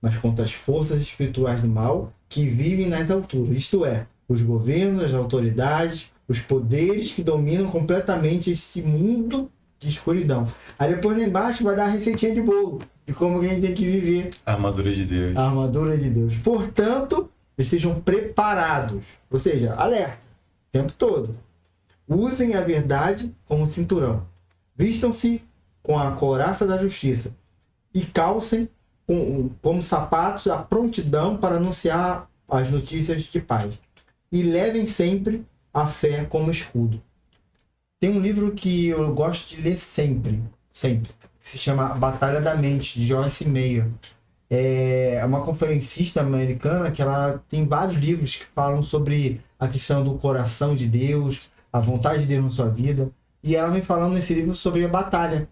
mas contra as forças espirituais do mal que vivem nas alturas, isto é, os governos, as autoridades, os poderes que dominam completamente esse mundo de escuridão. Aí depois lá embaixo vai dar a receitinha de bolo de como que a gente tem que viver A armadura de Deus. a armadura de Deus. Portanto, estejam preparados, ou seja, alerta, o tempo todo. Usem a verdade como cinturão. Vistam-se com a couraça da justiça e calcem como sapatos a prontidão para anunciar as notícias de paz. E levem sempre a fé como escudo. Tem um livro que eu gosto de ler sempre, que se chama Batalha da Mente, de Joyce Meyer. É uma conferencista americana que ela tem vários livros que falam sobre a questão do coração de Deus, a vontade de Deus na sua vida. E ela vem falando nesse livro sobre a batalha.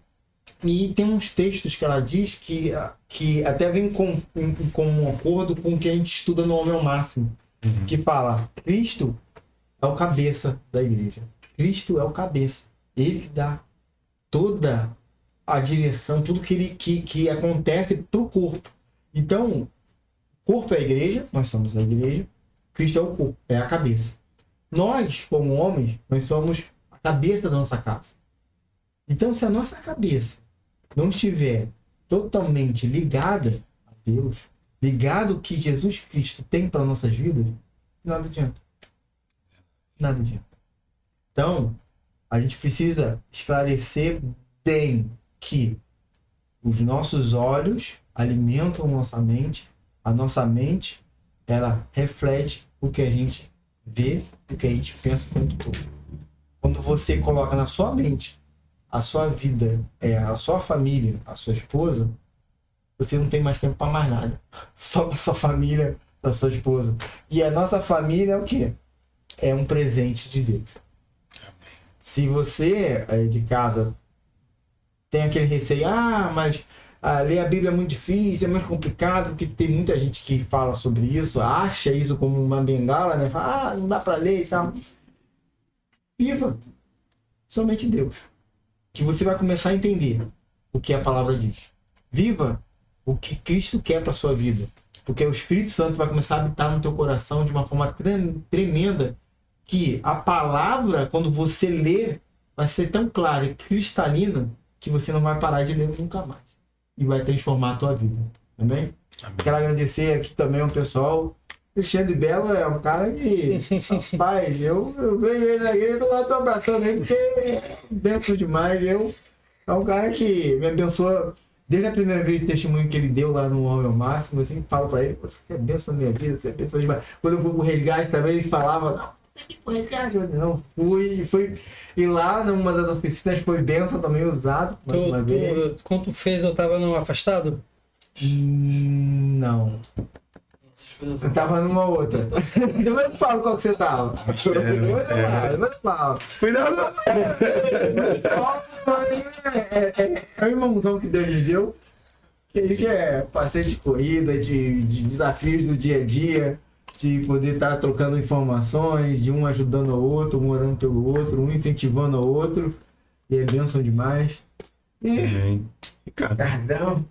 E tem uns textos que ela diz que até vem com um acordo com o que a gente estuda no Homem ao Máximo. Que fala, Cristo é o cabeça da igreja. Cristo é o cabeça. Ele que dá toda a direção, tudo que acontece para o corpo. Então, o corpo é a igreja, nós somos a igreja. Cristo é o corpo, é a cabeça. Nós, como homens, nós somos a cabeça da nossa casa. Então, se a nossa cabeça não estiver totalmente ligada a Deus, ligado ao que Jesus Cristo tem para nossas vidas, nada adianta. Nada adianta. Então, a gente precisa esclarecer bem que os nossos olhos alimentam a nossa mente, ela reflete o que a gente vê, o que a gente pensa o tempo todo. Quando você coloca na sua mente a sua vida, a sua família, a sua esposa, você não tem mais tempo para mais nada. Só para sua família, para sua esposa. E a nossa família é o quê? É um presente de Deus. Se você de casa tem aquele receio, mas ler a Bíblia é muito difícil, é mais complicado, porque tem muita gente que fala sobre isso, acha isso como uma bengala, né? Fala, não dá para ler e tal. Viva somente Deus. Que você vai começar a entender o que a palavra diz. Viva o que Cristo quer para sua vida. Porque o Espírito Santo vai começar a habitar no teu coração de uma forma tremenda, que a palavra, quando você lê, vai ser tão clara e cristalina que você não vai parar de ler nunca mais. E vai transformar a tua vida. Amém? Quero agradecer aqui também ao pessoal. Cristiano de Belo é um cara que, rapaz, eu vejo ele na igreja, eu tô abraçando ele, porque é benção demais. É um cara que me abençoa desde a primeira vez de testemunho que ele deu lá no Homem ao Máximo. Eu sempre falo pra ele, você é benção na minha vida, você é benção demais. Quando eu fui pro resgate também, ele falava, não, tem que ir pro resgate. Eu não fui. E lá, numa das oficinas, foi benção também usado. Uma vez. Quando tu fez, eu tava no afastado? Não. Você tava numa outra. Depois eu falo qual que você tava. Depois eu falo. Cuidado! É o irmãozão que Deus lhe deu. Que a gente é parceiro de corrida, de desafios do dia a dia, de poder estar trocando informações, de um ajudando ao outro, um orando pelo outro, um incentivando ao outro. E é bênção demais. E Ricardão.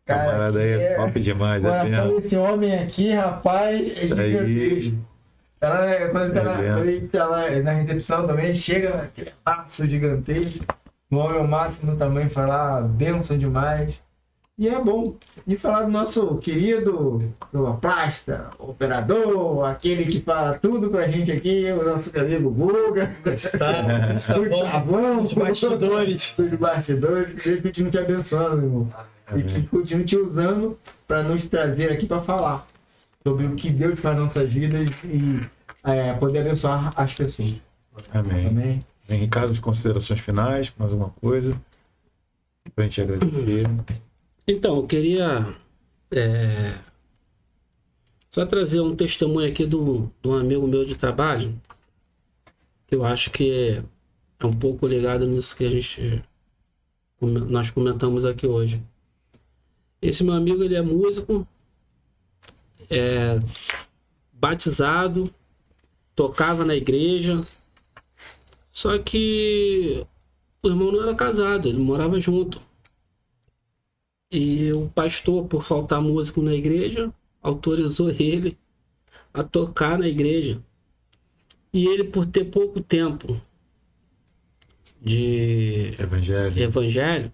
Camarada aí é top demais, é mesmo. Esse homem aqui, rapaz, isso aí. Quando ele tá lá na recepção também, chega aquele passo gigantesco. No Homem ao Máximo também falar benção demais. E é bom. E falar do nosso querido sonoplasta, operador, aquele que fala tudo pra gente aqui, o nosso amigo Guga. Está bom. Os bastidores. Os bastidores. Que Deus continue te abençoando, meu irmão. E que continue te usando para nos trazer aqui para falar sobre o que Deus faz nas nossas vidas e poder abençoar as pessoas. Amém. Amém. Vem, Ricardo, as considerações finais, mais alguma coisa para a gente agradecer. Então, eu queria só trazer um testemunho aqui de um amigo meu de trabalho, que eu acho que é um pouco ligado nisso que nós comentamos aqui hoje. Esse meu amigo, ele é músico, batizado, tocava na igreja, só que o irmão não era casado, ele morava junto. E o pastor, por faltar músico na igreja, autorizou ele a tocar na igreja. E ele, por ter pouco tempo de evangelho,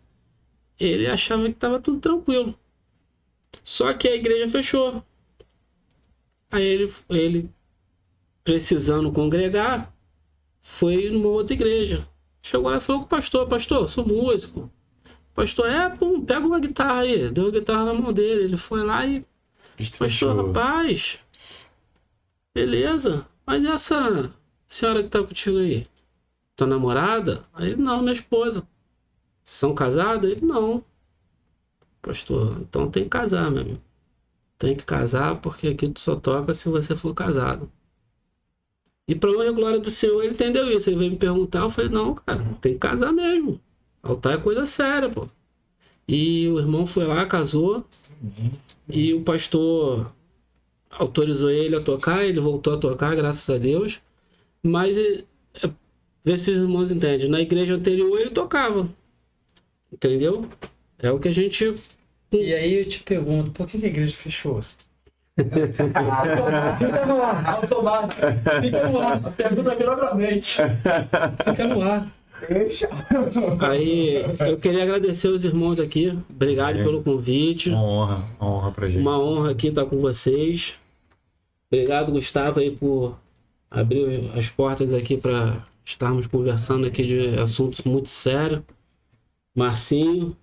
ele achava que estava tudo tranquilo. Só que a igreja fechou. Aí ele precisando congregar, foi numa outra igreja. Chegou lá e falou com o pastor: pastor, sou músico. O pastor, pô, pega uma guitarra aí. Deu a guitarra na mão dele. Ele foi lá e... Pastor, rapaz, beleza, mas essa senhora que tá contigo aí, tua namorada? Aí ele: não, minha esposa. São casados? Ele: não. Pastor, então tem que casar, meu amigo. Tem que casar, porque aqui tu só toca se você for casado. E pra honra e glória do Senhor, ele entendeu isso. Ele veio me perguntar, eu falei: não, cara, tem que casar mesmo. Altar é coisa séria, pô. E o irmão foi lá, casou, e o pastor autorizou ele a tocar, ele voltou a tocar, graças a Deus. Mas, vê se os irmãos entendem, na igreja anterior ele tocava, entendeu? É o que a gente... E aí eu te pergunto, por que a igreja fechou? Fica no ar, automático. Fica no ar. A pergunta virou pra mente. Fica no ar. Aí eu queria agradecer os irmãos aqui. Obrigado pelo convite. Uma honra pra gente. Uma honra aqui estar com vocês. Obrigado, Gustavo, aí por abrir as portas aqui para estarmos conversando aqui de assuntos muito sérios. Marcinho.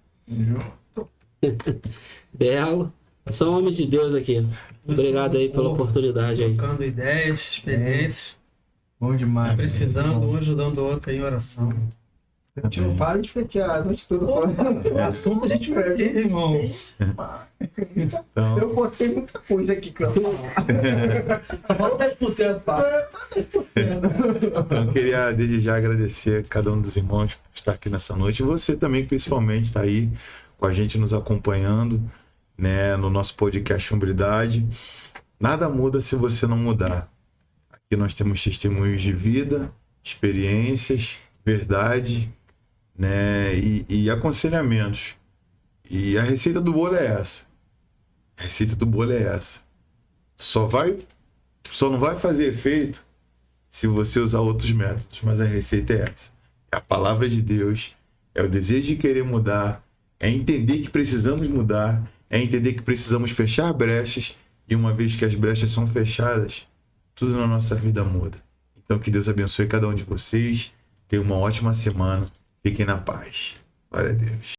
Belo. Só homem de Deus aqui. Obrigado aí pela oportunidade aí. Trocando ideias, experiências. Bom demais. Precisando, um ajudando o outro aí em oração. A gente não para de ficar a noite toda falando. O assunto a gente vai ter, irmão. Então, Eu botei muita coisa aqui pra falar. Fala 10%, pá. então, eu queria desde já agradecer a cada um dos irmãos por estar aqui nessa noite. E você também, principalmente, está aí com a gente nos acompanhando, né, no nosso podcast Umbridade. Nada muda se você não mudar. Aqui nós temos testemunhos de vida, experiências, verdade, né, e aconselhamentos. E a receita do bolo é essa. A receita do bolo é essa. Só não vai fazer efeito se você usar outros métodos, mas a receita é essa. É a palavra de Deus, é o desejo de querer mudar, é entender que precisamos mudar, é entender que precisamos fechar brechas, e uma vez que as brechas são fechadas, tudo na nossa vida muda. Então que Deus abençoe cada um de vocês, tenham uma ótima semana, fiquem na paz. Glória a Deus.